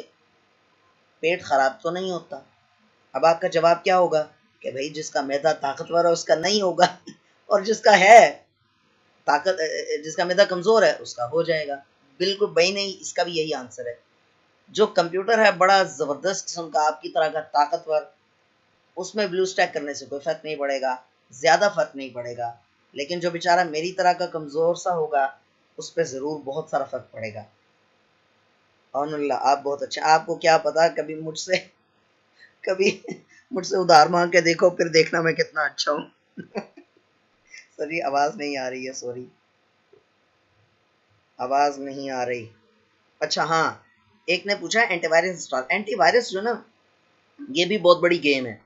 [SPEAKER 1] पेट खराब तो नहीं होता। अब आपका जवाब क्या होगा कि भाई जिसका मैदा ताकतवर है उसका नहीं होगा और जिसका है ताकत, जिसका मैदा कमज़ोर है उसका हो जाएगा। बिल्कुल भाई नहीं, इसका भी यही आंसर है। जो कंप्यूटर है बड़ा ज़बरदस्त किस्म का, आपकी तरह का ताकतवर, उसमें ब्लू स्टैक करने से कोई फ़र्क नहीं पड़ेगा, ज़्यादा फ़र्क नहीं पड़ेगा। लेकिन जो बेचारा मेरी तरह का कमज़ोर सा होगा उस पर ज़रूर बहुत सारा फ़र्क पड़ेगा। आप बहुत अच्छे, आपको क्या पता कभी मुझसे उधार मांग के देखो, फिर देखना मैं कितना अच्छा हूँ। सॉरी, आवाज़ नहीं आ रही है, सॉरी, आवाज़ नहीं आ रही। अच्छा हाँ, एक ने पूछा है एंटीवायरस इंस्टॉल। एंटीवायरस जो ना, ये भी बहुत बड़ी गेम है।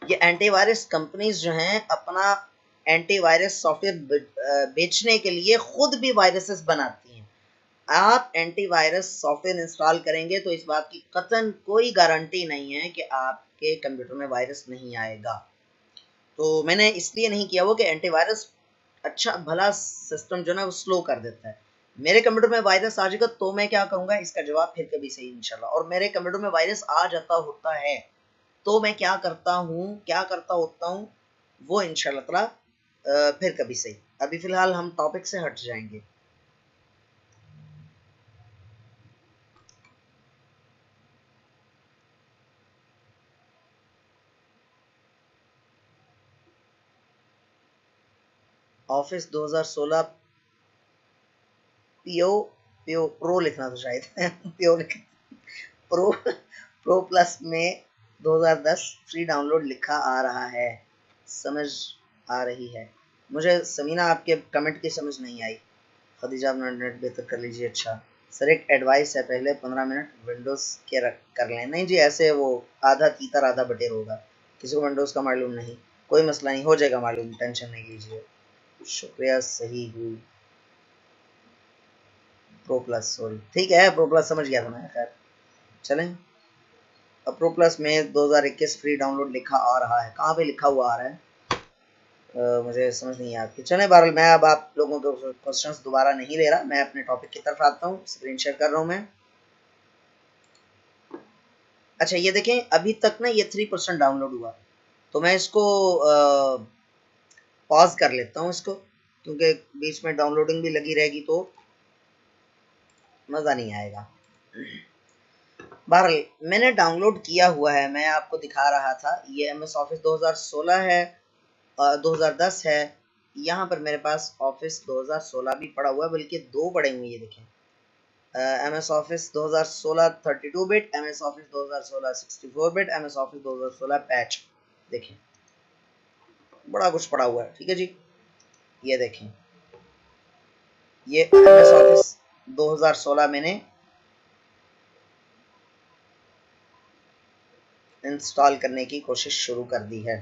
[SPEAKER 1] ये एंटीवायरस कंपनीज जो हैं अपना एंटीवायरस सॉफ्टवेयर बेचने के लिए खुद भी वायरसेस बनाती हैं। आप एंटीवायरस सॉफ्टवेयर इंस्टॉल करेंगे तो इस बात की कतई कोई गारंटी नहीं है कि आपके कंप्यूटर में वायरस नहीं आएगा। तो मैंने इसलिए नहीं किया वो कि एंटीवायरस अच्छा भला सिस्टम जो है वो स्लो कर देता है। मेरे कंप्यूटर में वायरस आ जाएगा तो मैं क्या करूंगा, इसका जवाब फिर कभी सही इंशाल्लाह। और मेरे कंप्यूटर में वायरस आ जाता होता है तो मैं क्या करता होता हूँ वो इंशाल्लाह ताला फिर कभी सही। अभी फिलहाल हम टॉपिक से हट जाएंगे। ऑफिस 2016 पीओ पीओ प्रो लिखना था शायद पीओ प्रो प्रो प्लस में 2010 फ्री डाउनलोड लिखा आ रहा है, समझ आ रही है मुझे। समीना आपके कमेंट की समझ नहीं आई। खदीजा अपना नेट बेहतर कर लीजिए। अच्छा सर एक एडवाइस है, पहले 15 मिनट विंडोज़ के रख कर लें। नहीं जी ऐसे वो आधा तीतर आधा बटेर होगा, किसी को विंडोज़ का मालूम नहीं, कोई मसला नहीं, हो जाएगा मालूम, टेंशन नहीं लीजिए। शुक्रिया सही हुई प्रो प्लस, सॉरी ठीक है प्रो प्लस समझ गया था मैं। खैर चलें, अब प्रो प्लस में 2021 फ्री डाउनलोड लिखा आ रहा है, कहाँ पे लिखा हुआ आ रहा है मुझे समझ नहीं आती। चले बहरहाल मैं अब आप लोगों के क्वेश्चंस दोबारा नहीं ले रहा, मैं अपने टॉपिक की तरफ आता हूँ, स्क्रीन शेयर कर रहा हूँ मैं। अच्छा ये देखें अभी तक ना ये 3% डाउनलोड हुआ, तो मैं इसको पॉज कर लेता हूँ इसको, क्योंकि बीच में डाउनलोडिंग भी लगी रहेगी तो मज़ा नहीं आएगा। बहरहाल मैंने डाउनलोड किया हुआ है, मैं आपको दिखा रहा था, ये MS ऑफिस 2016 है 2010 है। यहाँ पर मेरे पास ऑफिस 2016 भी पड़ा हुआ है, बल्कि दो पड़े हुए, ये देखें MS office 2016 32 bit, MS office 2016 64 bit, MS office 2016 patch, देखें बड़ा कुछ पड़ा हुआ है। ठीक है जी, ये देखें ये MS ऑफिस 2016 मैंने इंस्टॉल करने की कोशिश शुरू कर दी है।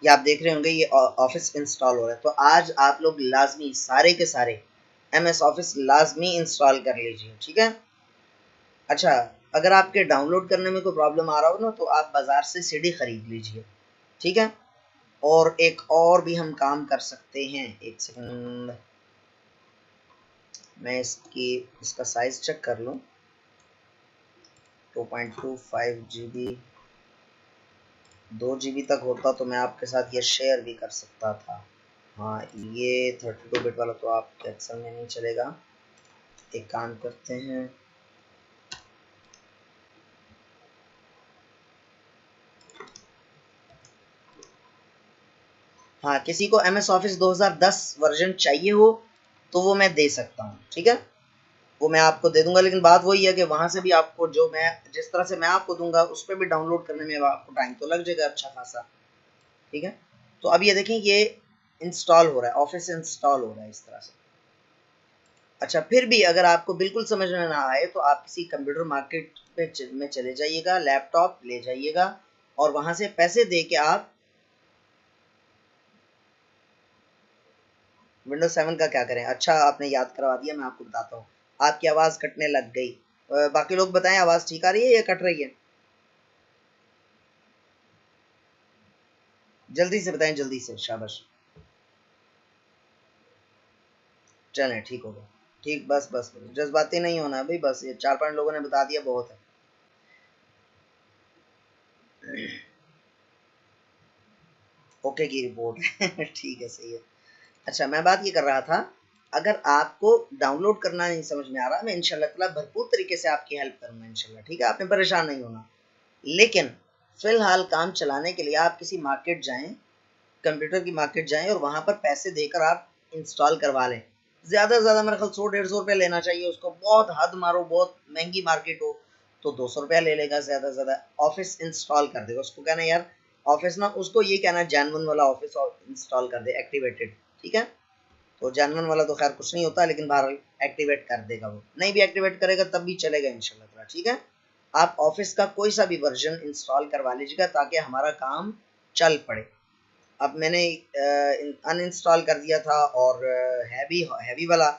[SPEAKER 1] ये आप देख रहे होंगे ये ऑफिस इंस्टॉल हो रहा है। तो आज आप लोग लाजमी सारे के सारे MS ऑफिस लाजमी इंस्टॉल कर लीजिए, ठीक है। अच्छा अगर आपके डाउनलोड करने में कोई प्रॉब्लम आ रहा हो ना तो आप बाज़ार से सीडी ख़रीद लीजिए, ठीक है। और एक और भी हम काम कर सकते हैं, एक सेकंड मैं इसका साइज़ चेक कर लूँ। 2.25 GB 2 GB तक होता तो मैं आपके साथ ये शेयर भी कर सकता था। हाँ ये 32 बिट वाला तो आपके एक्सेल में नहीं चलेगा। एक काम करते हैं, हाँ किसी को MS ऑफिस 2010 वर्जन चाहिए हो तो वो मैं दे सकता हूँ, ठीक है, वो मैं आपको दे दूंगा। लेकिन बात वही है कि वहाँ से भी आपको जो मैं जिस तरह से मैं आपको दूंगा उस पर भी डाउनलोड करने में आपको टाइम तो लग जाएगा अच्छा खासा, ठीक है। तो अब ये देखें ये इंस्टॉल हो रहा है, ऑफिस इंस्टॉल हो रहा है इस तरह से। अच्छा फिर भी अगर आपको बिल्कुल समझ में ना आए तो आप किसी कंप्यूटर मार्केट में चले जाइएगा, लैपटॉप ले जाइएगा और वहाँ से पैसे दे के आप विंडोज 7 का क्या करें। अच्छा आपने याद करवा दिया, मैं आपको बताता हूँ। आपकी आवाज़ कटने लग गई, बाकी लोग बताएं आवाज़ ठीक आ रही है या कट रही है, जल्दी से बताएं, जल्दी से, शाबाश। चलें ठीक हो गया, ठीक, बस बस जज्बाती नहीं होना भाई, बस ये 4-5 लोगों ने बता दिया बहुत है। ओके की रिपोर्ट ठीक है सही है। अच्छा मैं बात ये कर रहा था, अगर आपको डाउनलोड करना नहीं समझ में आ रहा, मैं इंशाल्लाह ताला भरपूर तरीके से आपकी हेल्प करूंगा इंशाल्लाह, ठीक है, आपने परेशान नहीं होना। लेकिन फिलहाल काम चलाने के लिए आप किसी मार्केट जाएं, कंप्यूटर की मार्केट जाएं और वहां पर पैसे देकर आप इंस्टॉल करवा लें। ज़्यादा से ज़्यादा मेरे ख्याल 100-150 रुपये लेना चाहिए उसको, बहुत हद मारो, बहुत महंगी मार्केट हो तो 200 रुपया ले लेगा ज़्यादा से ज़्यादा, ऑफिस इंस्टॉल कर देगा। उसको कहना यार ऑफिस ना, उसको ये कहना जेन्युइन वाला ऑफिस इंस्टॉल कर दे, एक्टिवेटेड, ठीक है। तो जेन्युइन वाला तो खैर कुछ नहीं होता, लेकिन बहरहाल एक्टिवेट कर देगा, वो नहीं भी एक्टिवेट करेगा तब भी चलेगा इंशाल्लाह, ठीक है। आप ऑफिस का कोई सा भी वर्जन इंस्टॉल करवा लीजिएगा ताकि हमारा काम चल पड़े। अब मैंने अनइंस्टॉल कर दिया था और हैवी वाला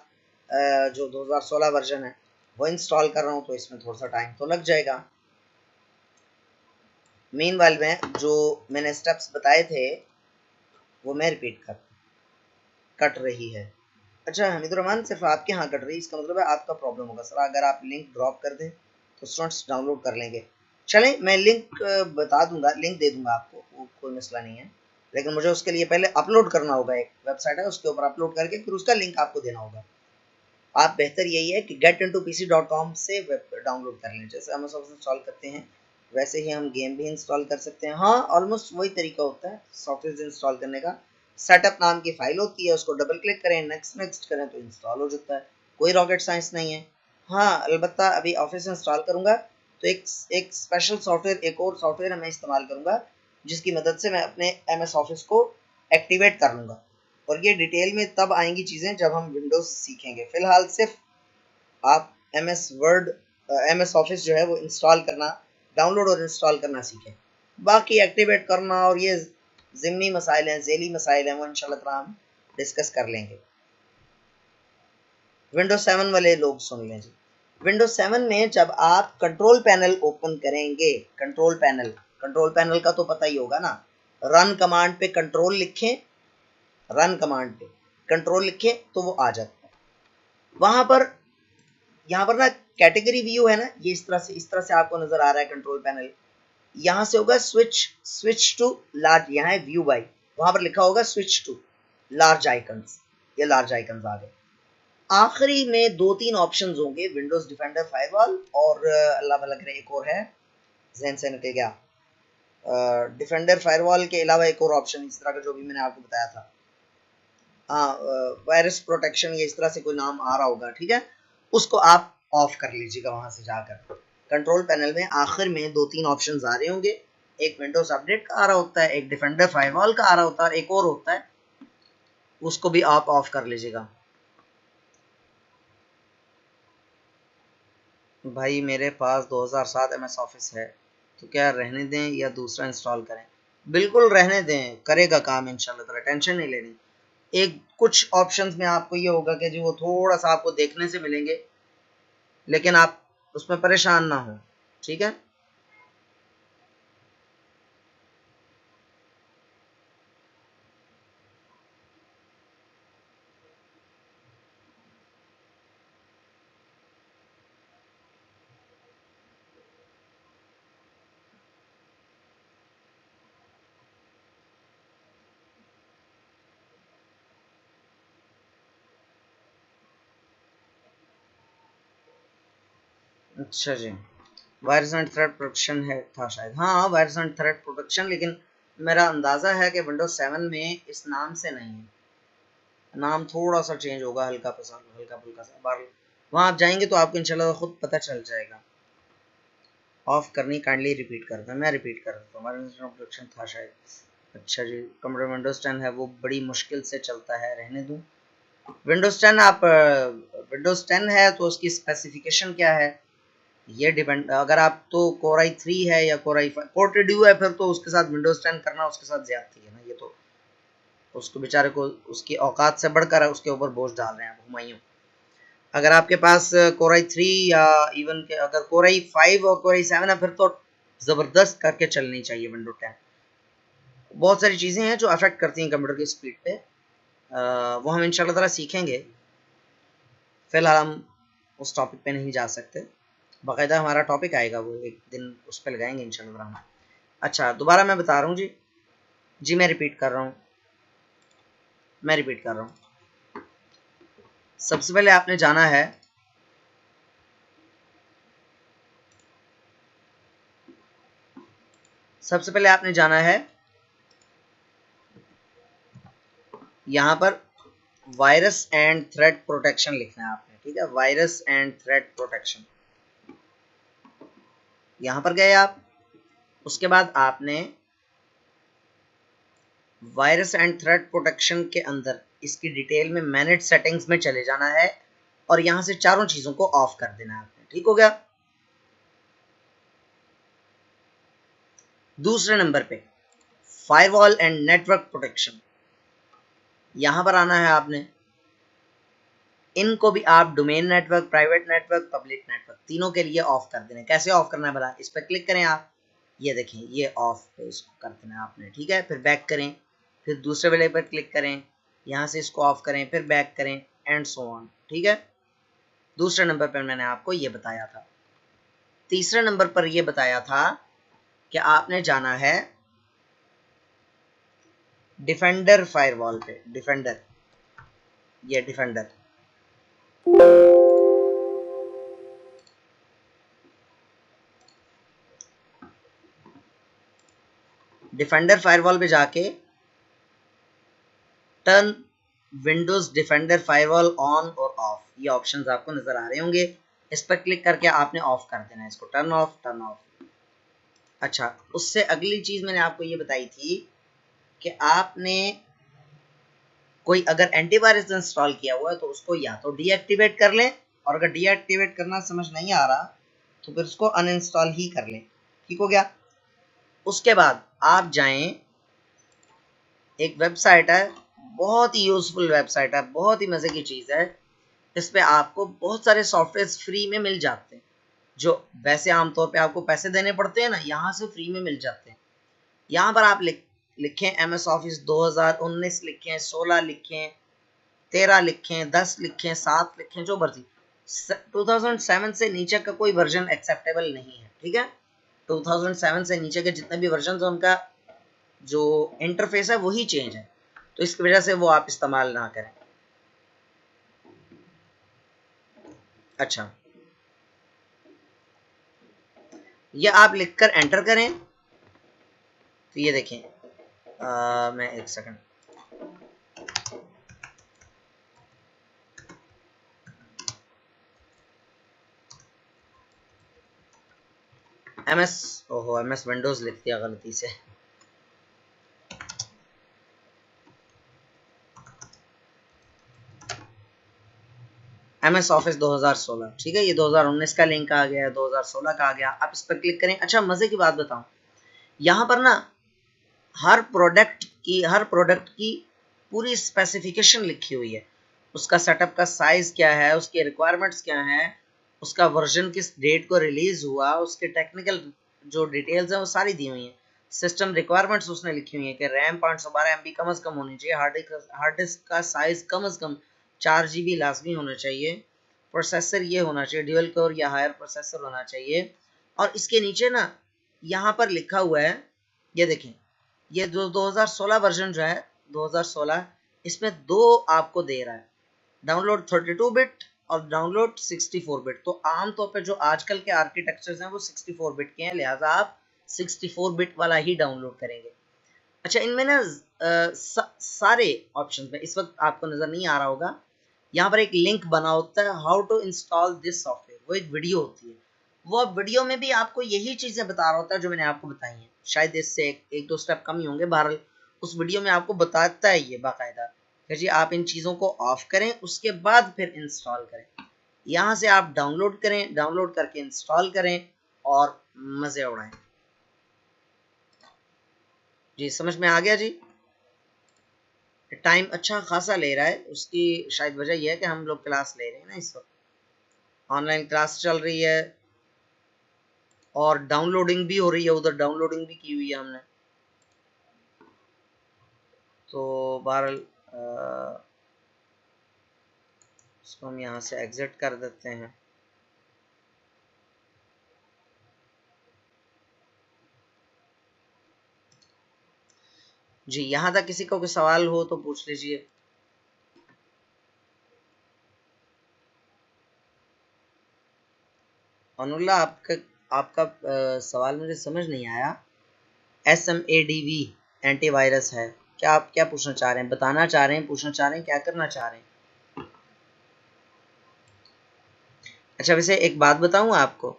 [SPEAKER 1] जो 2016 वर्जन है वो इंस्टॉल कर रहा हूँ, तो इसमें थोड़ा सा टाइम तो लग जाएगा। मीनवाइल में जो मैंने स्टेप्स बताए थे वो मैं रिपीट कट रही है। अच्छा हमीदुर रहमान, सिर्फ आपके यहाँ कट रही है, इसका मतलब है आपका प्रॉब्लम होगा सर। अगर आप लिंक ड्रॉप कर दें तो स्टूडेंट्स डाउनलोड कर लेंगे। चलें, मैं लिंक बता दूंगा, लिंक दे दूंगा आपको, वो कोई मसला नहीं है, लेकिन मुझे उसके लिए पहले अपलोड करना होगा। एक वेबसाइट है उसके ऊपर अपलोड करके फिर उसका लिंक आपको देना होगा। आप बेहतर यही है कि getintopc.com से वेब डाउनलोड कर लें। जैसे हम सब इंस्टॉल करते हैं वैसे ही हम गेम भी इंस्टॉल कर सकते हैं। हाँ, ऑलमोस्ट वही तरीका होता है सॉफ्टवेयर इंस्टॉल करने का। सेटअप नाम की फाइल होती है, उसको डबल क्लिक करें, नेक्स्ट करें तो इंस्टॉल हो जाता है। कोई रॉकेट साइंस नहीं है। हाँ, अलबत्ता अभी ऑफिस इंस्टॉल करूँगा तो एक स्पेशल सॉफ्टवेयर, एक और सॉफ्टवेयर मैं इस्तेमाल करूँगा जिसकी मदद से मैं अपने MS ऑफिस को एक्टिवेट कर लूँगा। और ये डिटेल में तब आएंगी चीज़ें जब हम विंडोज़ सीखेंगे। फिलहाल सिर्फ आप MS ऑफिस जो है वो इंस्टॉल करना, डाउनलोड और इंस्टॉल करना सीखें। बाकी एक्टिवेट करना और ये ज़िमनी मसाइल हैं, ज़ेली मसाइल हैं, वो इंशाल्लाह ताला हम डिस्कस कर लेंगे। विंडोज 7 वाले लोग सुन लें जी। विंडोज 7 में जब आप कंट्रोल पैनल ओपन करेंगे, कंट्रोल पैनल का तो पता ही होगा ना, रन कमांड पे कंट्रोल लिखें, रन कमांड पे कंट्रोल लिखें तो वो आ जाता है। वहां पर यहाँ पर ना कैटेगरी व्यू है ना, ये इस तरह से आपको नजर आ रहा है कंट्रोल पैनल। यहाँ से होगा स्विच टू लार्ज, यहाँ है व्यू बाय, वहां पर लिखा होगा स्विच टू लार्ज आइकन्स। ये लार्ज आइकन्स आ गए। आखिरी में 2-3 ऑप्शंस होंगे, विंडोज डिफेंडर फायरवॉल और अल्लाह भला करे एक और है, ज़हन से निकल गया। डिफेंडर फायरवॉल के अलावा एक और ऑप्शन इस तरह का जो भी मैंने आपको बताया था, हाँ, वायरस प्रोटेक्शन, ये इस तरह से कोई नाम आ रहा होगा, ठीक है। उसको आप ऑफ कर लीजिएगा वहां से जाकर। कंट्रोल पैनल में आखिर में 2-3 ऑप्शंस आ रहे होंगे, एक विंडोज अपडेट का आ रहा होता है, एक डिफेंडर फायरवॉल का आ रहा होता है, एक और होता है, उसको भी आप ऑफ कर लीजिएगा। भाई मेरे पास 2007 MS ऑफिस है, तो क्या रहने दें या दूसरा इंस्टॉल करें? बिल्कुल रहने दें, करेगा काम इंशाल्लाह ताला, टेंशन नहीं लेनी। एक कुछ ऑप्शंस में आपको ये होगा कि जो वो थोड़ा सा आपको देखने से मिलेंगे, लेकिन आप उसमें परेशान ना हो, ठीक है। अच्छा जी, वायरस एंड थ्रेट प्रोटेक्शन है था शायद, हाँ वायरस एंड थ्रेट प्रोटेक्शन, लेकिन मेरा अंदाज़ा है कि विंडोज 7 में इस नाम से नहीं है, नाम थोड़ा सा चेंज होगा, हल्का फुल्का सा। बार वहाँ आप जाएंगे तो आपको इंशाल्लाह खुद पता चल जाएगा। ऑफ करनी, काइंडली रिपीट कर दें, मैं रिपीट कर देता हूँ, वायरस एंड प्रोटेक्शन था शायद। अच्छा जी, कंप्यूटर विंडोज 10 है वो बड़ी मुश्किल से चलता है, रहने दूँ। विंडोज 10 आप विंडोज 10 है तो उसकी स्पेसिफिकेशन क्या है ये डिपेंड, अगर आप तो Core i3 है या Core i5 Core2 है, फिर तो उसके साथ विंडोज 10 करना उसके साथ ज्यादती है ना, ये तो उसको बेचारे को उसकी औकात से बढ़कर उसके ऊपर बोझ डाल रहे हैं हुमायूं। अगर आपके पास Core i3 या इवन के अगर Core i5 और Core i7 है, फिर तो जबरदस्त करके चलनी चाहिए विंडो 10। बहुत सारी चीजें हैं जो अफेक्ट करती हैं कंप्यूटर की स्पीड पे, वो हम इंशाल्लाह ताला सीखेंगे। फिलहाल हम उस टॉपिक पे नहीं जा सकते, बाकायदा हमारा टॉपिक आएगा, वो एक दिन उस पर लगाएंगे इंशाल्लाह। अच्छा, दोबारा मैं बता रहा हूँ जी मैं रिपीट कर रहा हूँ, सबसे पहले आपने जाना है, यहाँ पर वायरस एंड थ्रेट प्रोटेक्शन लिखना है आपने, ठीक है, वायरस एंड थ्रेट प्रोटेक्शन। यहाँ पर गए आप, उसके बाद आपने वायरस एंड थ्रेट प्रोटेक्शन के अंदर इसकी डिटेल में मैनेज सेटिंग्स में चले जाना है और यहाँ से चारों चीज़ों को ऑफ कर देना है आपने, ठीक हो गया। दूसरे नंबर पे फायरवॉल एंड नेटवर्क प्रोटेक्शन, यहां पर आना है आपने। इनको भी आप domain network, private network, public network तीनों के लिए ऑफ कर देना है। कैसे ऑफ करना है बता, इस पर क्लिक करें आप, ये देखें ये ऑफ पे इसको कर देना है आपने, ठीक है। फिर बैक करें, फिर दूसरे वाले पर क्लिक करें, यहाँ से इसको ऑफ करें, फिर बैक करें एंड सो ऑन, ठीक है। दूसरे नंबर पर मैंने आपको ये बताया था। तीसरे नंबर पर ये बताया था कि आपने जाना है डिफेंडर फायरवॉल पे, डिफेंडर, ये डिफेंडर, डिफेंडर फायरवॉल पे जाके turn Windows defender firewall on और ऑफ, ये ऑप्शंस आपको नजर आ रहे होंगे। इस पर क्लिक करके आपने ऑफ कर देना है इसको, टर्न ऑफ, टर्न ऑफ। अच्छा, उससे अगली चीज मैंने आपको ये बताई थी कि आपने कोई अगर एंटीवायरस इंस्टॉल किया हुआ है तो उसको या तो डीएक्टिवेट कर लें, और अगर डीएक्टिवेट करना समझ नहीं आ रहा तो फिर उसको अनइंस्टॉल ही कर लें, ठीक हो गया। उसके बाद आप जाएं, एक वेबसाइट है, बहुत ही यूजफुल वेबसाइट है, बहुत ही मजे की चीज है। इस पे आपको बहुत सारे सॉफ्टवेयर फ्री में मिल जाते हैं, जो वैसे आमतौर पे आपको पैसे देने पड़ते हैं ना, यहाँ से फ्री में मिल जाते हैं। यहाँ पर आप लिखें एमएस ऑफिस 2019 लिखें, 16 लिखें, 13 लिखें, 10 लिखें, 7 लिखें, जो मर्जी। 2007 से नीचे का कोई वर्जन एक्सेप्टेबल नहीं है, ठीक है। 2007 से नीचे के जितने भी वर्जन है उनका जो इंटरफेस है वही चेंज है, तो इसकी वजह से वो आप इस्तेमाल ना करें। अच्छा, ये आप लिखकर एंटर करें तो ये देखें, मैं एक सेकंड, एमएस विंडोज लिख दिया गलती से। एमएस ऑफिस 2016, ठीक है। ये 2019 का लिंक आ गया, 2016 का आ गया, आप इस पर क्लिक करें। अच्छा, मजे की बात बताऊं, यहाँ पर ना हर प्रोडक्ट की पूरी स्पेसिफिकेशन लिखी हुई है। उसका सेटअप का साइज क्या है, उसके रिक्वायरमेंट्स क्या है, उसका वर्जन किस डेट को रिलीज हुआ, उसके टेक्निकल जो डिटेल्स हैं वो सारी दी हुई हैं। सिस्टम रिक्वायरमेंट्स उसने लिखी हुई है कि रैम 512 MB कम से कम होनी चाहिए, हार्ड डिस्क का साइज कम से कम 4 GB लाजमी होना चाहिए, प्रोसेसर ये होना चाहिए ड्यूअल कोर या हायर प्रोसेसर होना चाहिए। और इसके नीचे ना यहाँ पर लिखा हुआ है, ये देखें, ये जो 2016 वर्जन जो है 2016, इसमें दो आपको दे रहा है, डाउनलोड 32 बिट और डाउनलोड 64 बिट। तो आमतौर पे जो आजकल के आर्किटेक्चर्स हैं वो 64 बिट के हैं, लिहाजा आप 64 बिट वाला ही डाउनलोड करेंगे। अच्छा, इनमें ना सारे ऑप्शन में इस वक्त आपको नजर नहीं आ रहा होगा, यहाँ पर एक लिंक बना होता है how to install this software, वो एक वीडियो होती है। वो वीडियो में भी आपको यही चीजें बता रहा होता है जो मैंने आपको बताई हैं, शायद इससे एक दो स्टेप कम ही होंगे। बहरहाल उस वीडियो में आपको बताता है ये बाकायदा कि जी आप इन चीज़ों को ऑफ करें, उसके बाद फिर इंस्टॉल करें। यहाँ से आप डाउनलोड करें, डाउनलोड करके इंस्टॉल करें और मज़े उड़ाएं। जी समझ में आ गया जी। टाइम अच्छा खासा ले रहा है, उसकी शायद वजह यह है कि हम लोग क्लास ले रहे हैं ना, इस वक्त ऑनलाइन क्लास चल रही है और डाउनलोडिंग भी हो रही है, उधर डाउनलोडिंग भी की हुई है हमने। तो बहरहाल इसको हम यहाँ से एग्जिट कर देते हैं। जी, यहाँ तक किसी को कोई सवाल हो तो पूछ लीजिए। अनुल्ला, आपका सवाल मुझे समझ नहीं आया। SMADV एंटीवायरस है, क्या आप क्या पूछना चाह रहे हैं, बताना चाह रहे हैं, पूछना चाह रहे हैं, क्या करना चाह रहे हैं? अच्छा, वैसे एक बात बताऊं आपको,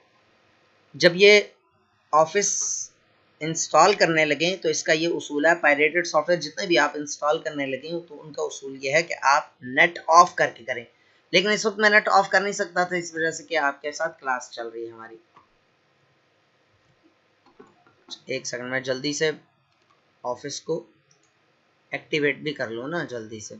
[SPEAKER 1] जब ये ऑफिस इंस्टॉल करने लगे तो इसका ये उसूल है, पायरेटेड सॉफ्टवेयर जितने भी आप इंस्टॉल करने लगे तो उनका उसूल ये है कि आप नेट ऑफ करके करें। लेकिन इस वक्त मैं नेट ऑफ कर नहीं सकता था, इस वजह से कि आपके साथ क्लास चल रही है हमारी। एक सेकंड में जल्दी से ऑफिस को एक्टिवेट भी कर लो ना जल्दी से।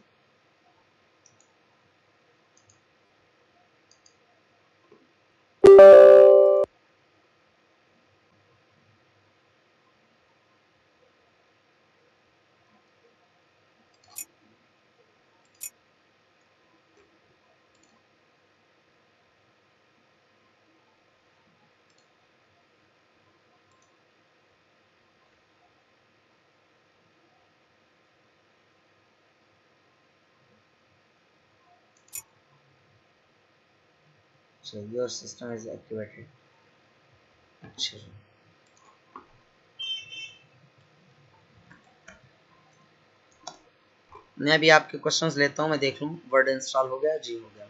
[SPEAKER 1] So your system is activated। अच्छा मैं अभी आपके क्वेश्चंस लेता हूँ, मैं देख लूँ वर्ड इंस्टॉल हो गया जी, हो गया।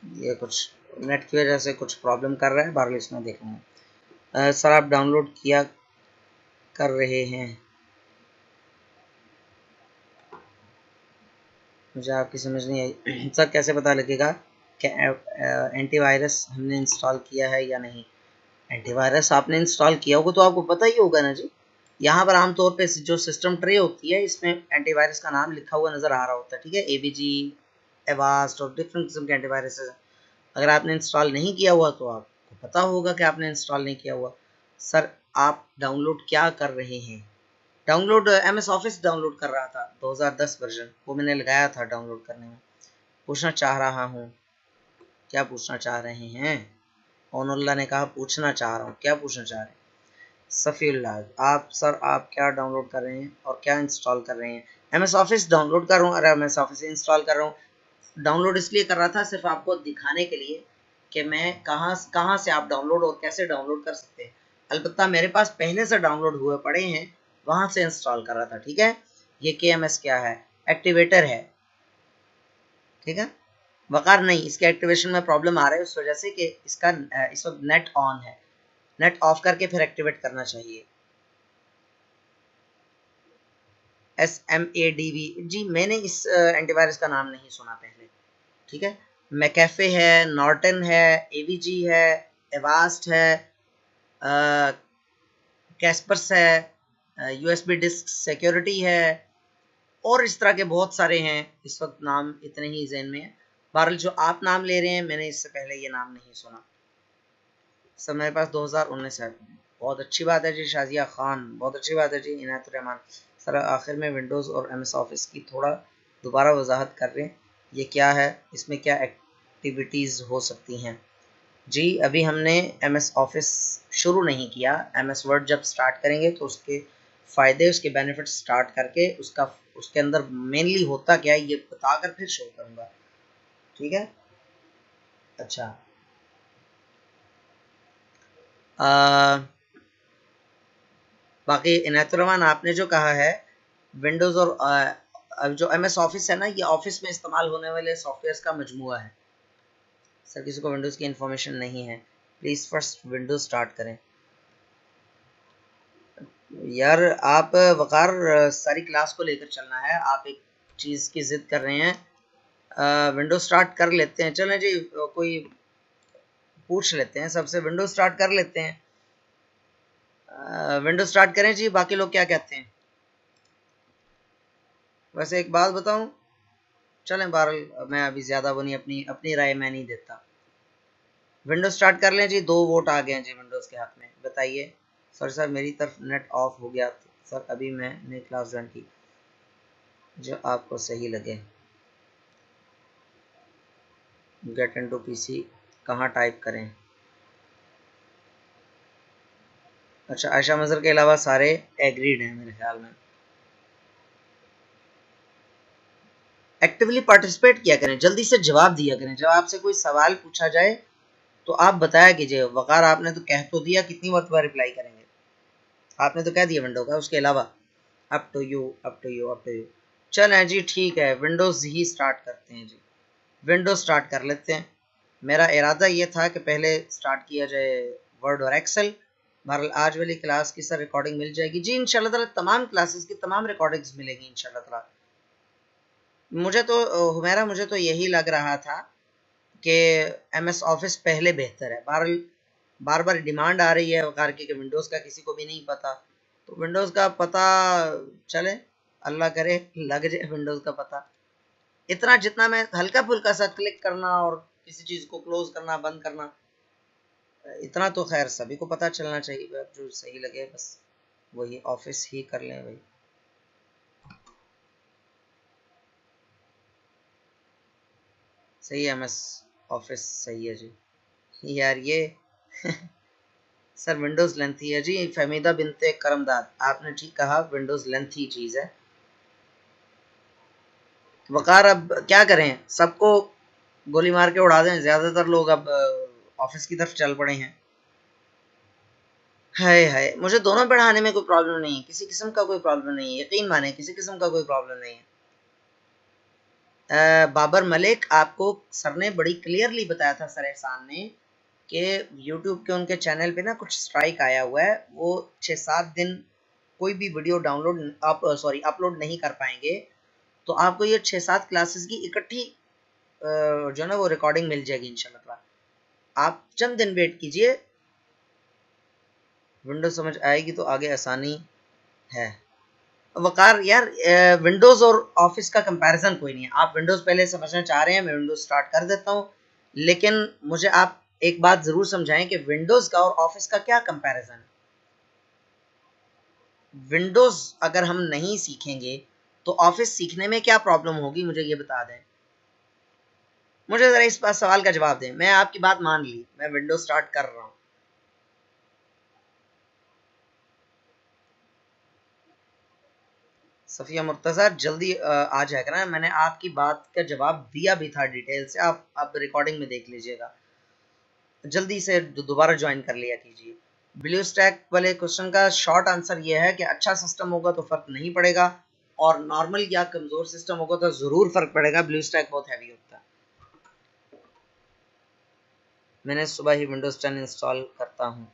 [SPEAKER 1] ये कुछ नेट की वजह से कुछ प्रॉब्लम कर रहा है, बार इसमें देख लूँगा। सर आप डाउनलोड किया कर रहे हैं, मुझे आपकी समझ नहीं आई। सर कैसे पता लगेगा कि एंटीवायरस हमने इंस्टॉल किया है या नहीं? एंटीवायरस आपने इंस्टॉल किया होगा तो आपको पता ही होगा ना जी। यहाँ पर आमतौर पे जो सिस्टम ट्रे होती है इसमें एंटीवायरस का नाम लिखा हुआ नज़र आ रहा होता है, ठीक है, एवीजी, एवास्ट और डिफरेंट किस्म के एंटीवायरस है। अगर आपने इंस्टॉल नहीं किया हुआ तो आपको पता होगा कि आपने इंस्टॉल नहीं किया हुआ। सर आप डाउनलोड क्या कर रहे हैं? डाउनलोड MS ऑफिस डाउनलोड कर रहा था 2010 वर्जन, वो मैंने लगाया था डाउनलोड करने में। पूछना चाह रहा हूँ, क्या पूछना चाह रहे हैं? ओनुल्ला ने कहा पूछना चाह रहा हूँ, क्या पूछना चाह रहे हैं? सफ़ीउल्लाह आप सर आप क्या डाउनलोड कर रहे हैं और क्या इंस्टॉल कर रहे हैं? MS ऑफिस डाउनलोड कर रहा हूँ। अरे MS ऑफिस इंस्टॉल कर रहा हूँ। डाउनलोड इसलिए कर रहा था सिर्फ आपको दिखाने के लिए कि मैं कहाँ से आप डाउनलोड और कैसे डाउनलोड कर सकते हैं। अलबत्ता मेरे पास पहले से डाउनलोड हुए पड़े हैं, वहाँ से इंस्टॉल कर रहा था, ठीक है। ये KMS क्या है? एक्टिवेटर है, ठीक है। वकार नहीं, इसके एक्टिवेशन में प्रॉब्लम आ रहा है उस वजह से कि इसका इस वक्त नेट ऑन है, नेट ऑफ करके फिर एक्टिवेट करना चाहिए। SMADV जी, मैंने इस एंटीवायरस का नाम नहीं सुना पहले, ठीक है। मैकेफे है, नॉर्टन है, AVG है, एवास्ट है, कैस्पर्स है, USB डिस्क सिक्योरिटी है, और इस तरह के बहुत सारे हैं, इस वक्त नाम इतने ही ज़हन में है। बहरहाल जो आप नाम ले रहे हैं मैंने इससे पहले ये नाम नहीं सुना। सर मेरे पास 2019 है। बहुत अच्छी बात है जी शाजिया खान, बहुत अच्छी बात है जी इनायतुर्रहमान। सर आखिर में विंडोज़ और MS ऑफिस की थोड़ा दोबारा वजाहत कर रहे हैं, ये क्या है, इसमें क्या एक्टिविटीज़ हो सकती हैं? जी अभी हमने MS ऑफिस शुरू नहीं किया, MS वर्ड जब स्टार्ट करेंगे तो उसके फ़ायदे, उसके बेनिफिट स्टार्ट करके उसके अंदर मेनली होता क्या है ये बताकर फिर शो करूँगा, ठीक है। अच्छा बाकी इनायतुर्रहमान आपने जो कहा है विंडोज़ और अब जो MS ऑफिस है ना, ये ऑफिस में इस्तेमाल होने वाले सॉफ्टवेयर्स का मजमूआ है। सर किसी को विंडोज़ की इन्फॉर्मेशन नहीं है, प्लीज़ फर्स्ट विंडोज़ स्टार्ट करें। यार आप वकार सारी क्लास को लेकर चलना है, आप एक चीज़ की ज़िद कर रहे हैं। विंडोज़ स्टार्ट कर लेते हैं, चलें जी, कोई पूछ लेते हैं सबसे, विंडोज़ स्टार्ट कर लेते हैं। विंडोज़ स्टार्ट करें जी, बाकी लोग क्या कहते हैं? वैसे एक बात बताऊं, चलें बहरहाल मैं अभी ज़्यादा वो नहीं, अपनी राय मैं नहीं देता। विंडोज़ स्टार्ट कर लें जी, 2 वोट आ गए हैं जी विंडोज़ के हक़ में। बताइए। सर मेरी तरफ नेट ऑफ हो गया सर, अभी मैंने क्लास ज्वाइन की, जो आपको सही लगे। गेट इनटू PC कहाँ टाइप करें? अच्छा आयशा मज़हर के अलावा सारे एग्रीड हैं मेरे ख्याल में। एक्टिवली पार्टिसिपेट किया करें, जल्दी से जवाब दिया करें, जब आपसे कोई सवाल पूछा जाए तो आप बताया कीजिए। वकार आपने तो कह तो दिया, कितनी मरतबा रिप्लाई करेंगे? आपने तो कह दिया विंडो का, उसके अलावा up to you, up to you, up to you. चलें जी ठीक है, विंडोज़ ही स्टार्ट करते हैं जी, विंडोज़ स्टार्ट कर लेते हैं। मेरा इरादा ये था कि पहले स्टार्ट किया जाए वर्ड और एक्सेल, बहरहाल आज वाली क्लास की सर रिकॉर्डिंग मिल जाएगी जी इंशाल्लाह ताला, तमाम क्लासेस की तमाम रिकॉर्डिंग्स मिलेगी इंशाल्लाह ताला। मुझे तो यही लग रहा था कि MS ऑफिस पहले बेहतर है। बहरहाल बार बार डिमांड आ रही है वकार की कि विंडोज़ का किसी को भी नहीं पता, तो विंडोज़ का पता चले, अल्लाह करे लग जाए विंडोज़ का पता। इतना जितना मैं हल्का फुल्का सा क्लिक करना और किसी चीज़ को क्लोज करना बंद करना, इतना तो खैर सभी को पता चलना चाहिए, जो सही लगे बस वही ऑफिस ही कर लें भाई। सही है, MS ऑफिस सही है जी। यार ये सर विंडोज़ लेंथी है जी, फहमीदा बिनते करमदाद, आपने ठीक कहा, विंडोज़ लेंथी चीज़ है। वकार अब क्या करें, सबको गोली मार के उड़ा दें, ज़्यादातर लोग अब ऑफिस की तरफ चल पड़े हैं। हाय हाय, मुझे दोनों पढ़ाने में कोई प्रॉब्लम नहीं है, किसी किस्म का कोई प्रॉब्लम नहीं है, यकीन माने किसी किस्म का कोई प्रॉब्लम नहीं है। बाबर मलिक, आपको सर ने बड़ी क्लियरली बताया था, सर एहसान ने, कि YouTube के उनके चैनल पे ना कुछ स्ट्राइक आया हुआ है, वो 6-7 दिन कोई भी वीडियो अपलोड नहीं कर पाएंगे, तो आपको ये 6-7 क्लासेस की इकट्ठी जो ना वो रिकॉर्डिंग मिल जाएगी इंशाल्लाह। आप चंद दिन वेट कीजिए, विंडोज समझ आएगी तो आगे आसानी है। वकार यार, विंडोज़ और ऑफिस का कंपैरिजन कोई नहीं है। आप विंडोज़ पहले समझना चाह रहे हैं, मैं विंडोज़ स्टार्ट कर देता हूँ, लेकिन मुझे आप एक बात ज़रूर समझाएं कि विंडोज़ का और ऑफिस का क्या कंपैरिजन है। विंडोज़ अगर हम नहीं सीखेंगे तो ऑफिस सीखने में क्या प्रॉब्लम होगी, मुझे ये बता दें। मुझे ज़रा इस बात सवाल का जवाब दें। मैं आपकी बात मान ली, मैं विंडोज़ स्टार्ट कर रहा हूँ, सफ़िया मुर्तज़ा जल्दी आ जाएगा ना, मैंने आपकी बात का जवाब दिया भी था डिटेल से, आप अब रिकॉर्डिंग में देख लीजिएगा। जल्दी से दोबारा ज्वाइन कर लिया कीजिए। ब्लू स्टैक वाले क्वेश्चन का शॉर्ट आंसर ये है कि अच्छा सिस्टम होगा तो फ़र्क नहीं पड़ेगा, और नॉर्मल या कमज़ोर सिस्टम होगा तो ज़रूर फ़र्क पड़ेगा। ब्लू स्टैक बहुत हैवी होता है। मैंने सुबह ही विंडोज़ 10 इंस्टॉल करता हूँ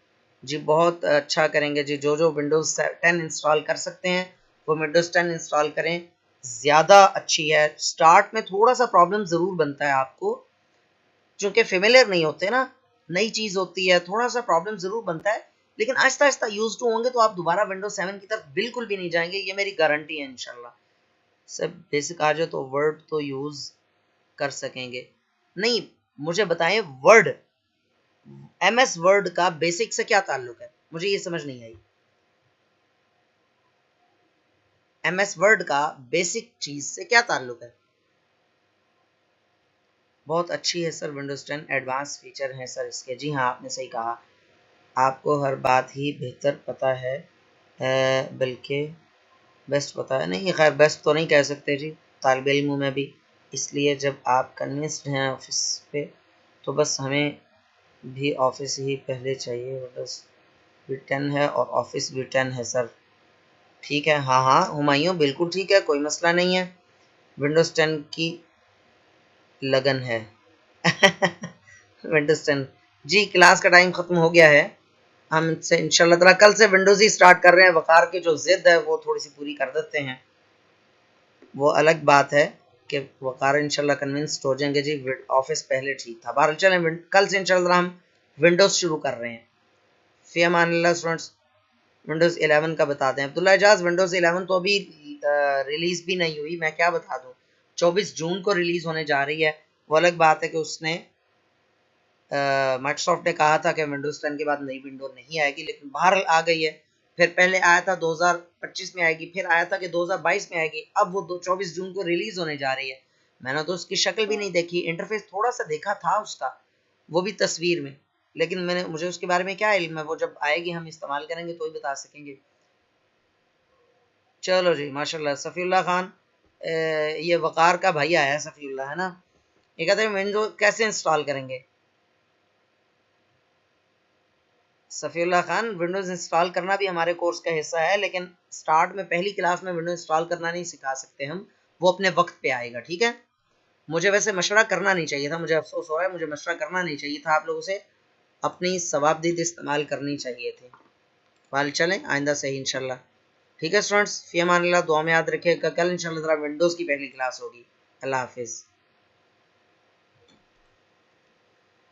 [SPEAKER 1] जी, बहुत अच्छा करेंगे जी। जो विंडोज़ 10 इंस्टॉल कर सकते हैं वो विंडोज़ 10 इंस्टॉल करें, ज़्यादा अच्छी है। स्टार्ट में थोड़ा सा प्रॉब्लम ज़रूर बनता है आपको, चूँकि फेमिलियर नहीं होते ना, नई चीज़ होती है, थोड़ा सा प्रॉब्लम ज़रूर बनता है, लेकिन आहिस्ता आहिस्ता यूज़ टू होंगे तो आप दोबारा विंडोज़ 7 की तरफ बिल्कुल भी नहीं जाएंगे, ये मेरी गारंटी है इंशाल्लाह। सब बेसिक आ जाए तो वर्ड तो यूज़ कर सकेंगे। नहीं, मुझे बताएं वर्ड, MS वर्ड का बेसिक से क्या ताल्लुक है, मुझे ये समझ नहीं आई। MS वर्ड का बेसिक चीज़ से क्या ताल्लुक है। बहुत अच्छी है सर विंडोज़ 10, एडवांस फीचर हैं सर इसके। जी हाँ, आपने सही कहा, आपको हर बात ही बेहतर पता है, बल्कि बेस्ट पता है। नहीं खैर, बेस्ट तो नहीं कह सकते जी, तालिब इल्म में भी, इसलिए जब आप कन्विंस्ड हैं ऑफिस पे तो बस हमें भी ऑफिस ही पहले चाहिए। विंडोज़ भी 10 है और ऑफिस भी 10 है सर। ठीक है, हाँ हाँ हुमायूं, बिल्कुल ठीक है, कोई मसला नहीं है, विंडोज़ 10 की लगन है। विंडोज़ 10 जी। क्लास का टाइम ख़त्म हो गया है, हम से इंशाल्लाह ताला कल से विंडोज़ ही स्टार्ट कर रहे हैं। वकार की जो ज़िद है वो थोड़ी सी पूरी कर देते हैं, वो अलग बात है कि वकार इंशाल्लाह कन्विंस्ड हो जाएंगे जी, ऑफिस पहले ठीक था। बाहर चलें, कल से इंशाल्लाह हम विंडोज़ शुरू कर रहे हैं। फ़ी अमानिल्लाह स्टूडेंट्स, विंडोज़ 11 का बता दें। अब्दुल्ला एजाज, विंडोज़ 11 तो अभी रिलीज़ भी नहीं हुई, मैं क्या बता दूँ, 24 जून को रिलीज़ होने जा रही है। वो अलग बात है कि उसने माइक्रोसॉफ्ट ने कहा था कि विंडोज़ 10 के बाद नई विंडो नहीं आएगी, लेकिन बाहर आ गई है। फिर पहले आया था 2025 में आएगी, फिर आया था कि 2022 में आएगी, अब वो 24 जून को रिलीज़ होने जा रही है। मैंने तो उसकी शक्ल भी नहीं देखी, इंटरफेस थोड़ा सा देखा था उसका, वो भी तस्वीर में, लेकिन मुझे उसके बारे में क्या इल्म है, वो जब आएगी हम इस्तेमाल करेंगे तो ही बता सकेंगे। चलो जी, माशाल्लाह। सफ़ीउल्लाह खान, ये वकार का भाई आया है सफ़ीउल्लाह, है ना, ये कहते हैं विंडो कैसे इंस्टॉल करेंगे। सफ़ीउल्लाह खान, विंडोज़ इंस्टॉल करना भी हमारे कोर्स का हिस्सा है, लेकिन स्टार्ट में पहली क्लास में विंडोज़ इंस्टॉल करना नहीं सिखा सकते हम, वो अपने वक्त पे आएगा, ठीक है। मुझे वैसे मशवरा करना नहीं चाहिए था, मुझे अफसोस हो रहा है, मुझे मशवरा करना नहीं चाहिए था, आप लोगों से अपनी सवाबदीद इस्तेमाल करनी चाहिए थी। वाल चलें आइंदा से इंशाल्लाह। ठीक है स्टूडेंट्स, फ़ी अमान अल्लाह, दुआ में याद रखिएगा। कल इंशाल्लाह ताला विंडोज़ की पहली क्लास होगी। अल्लाह हाफिज़।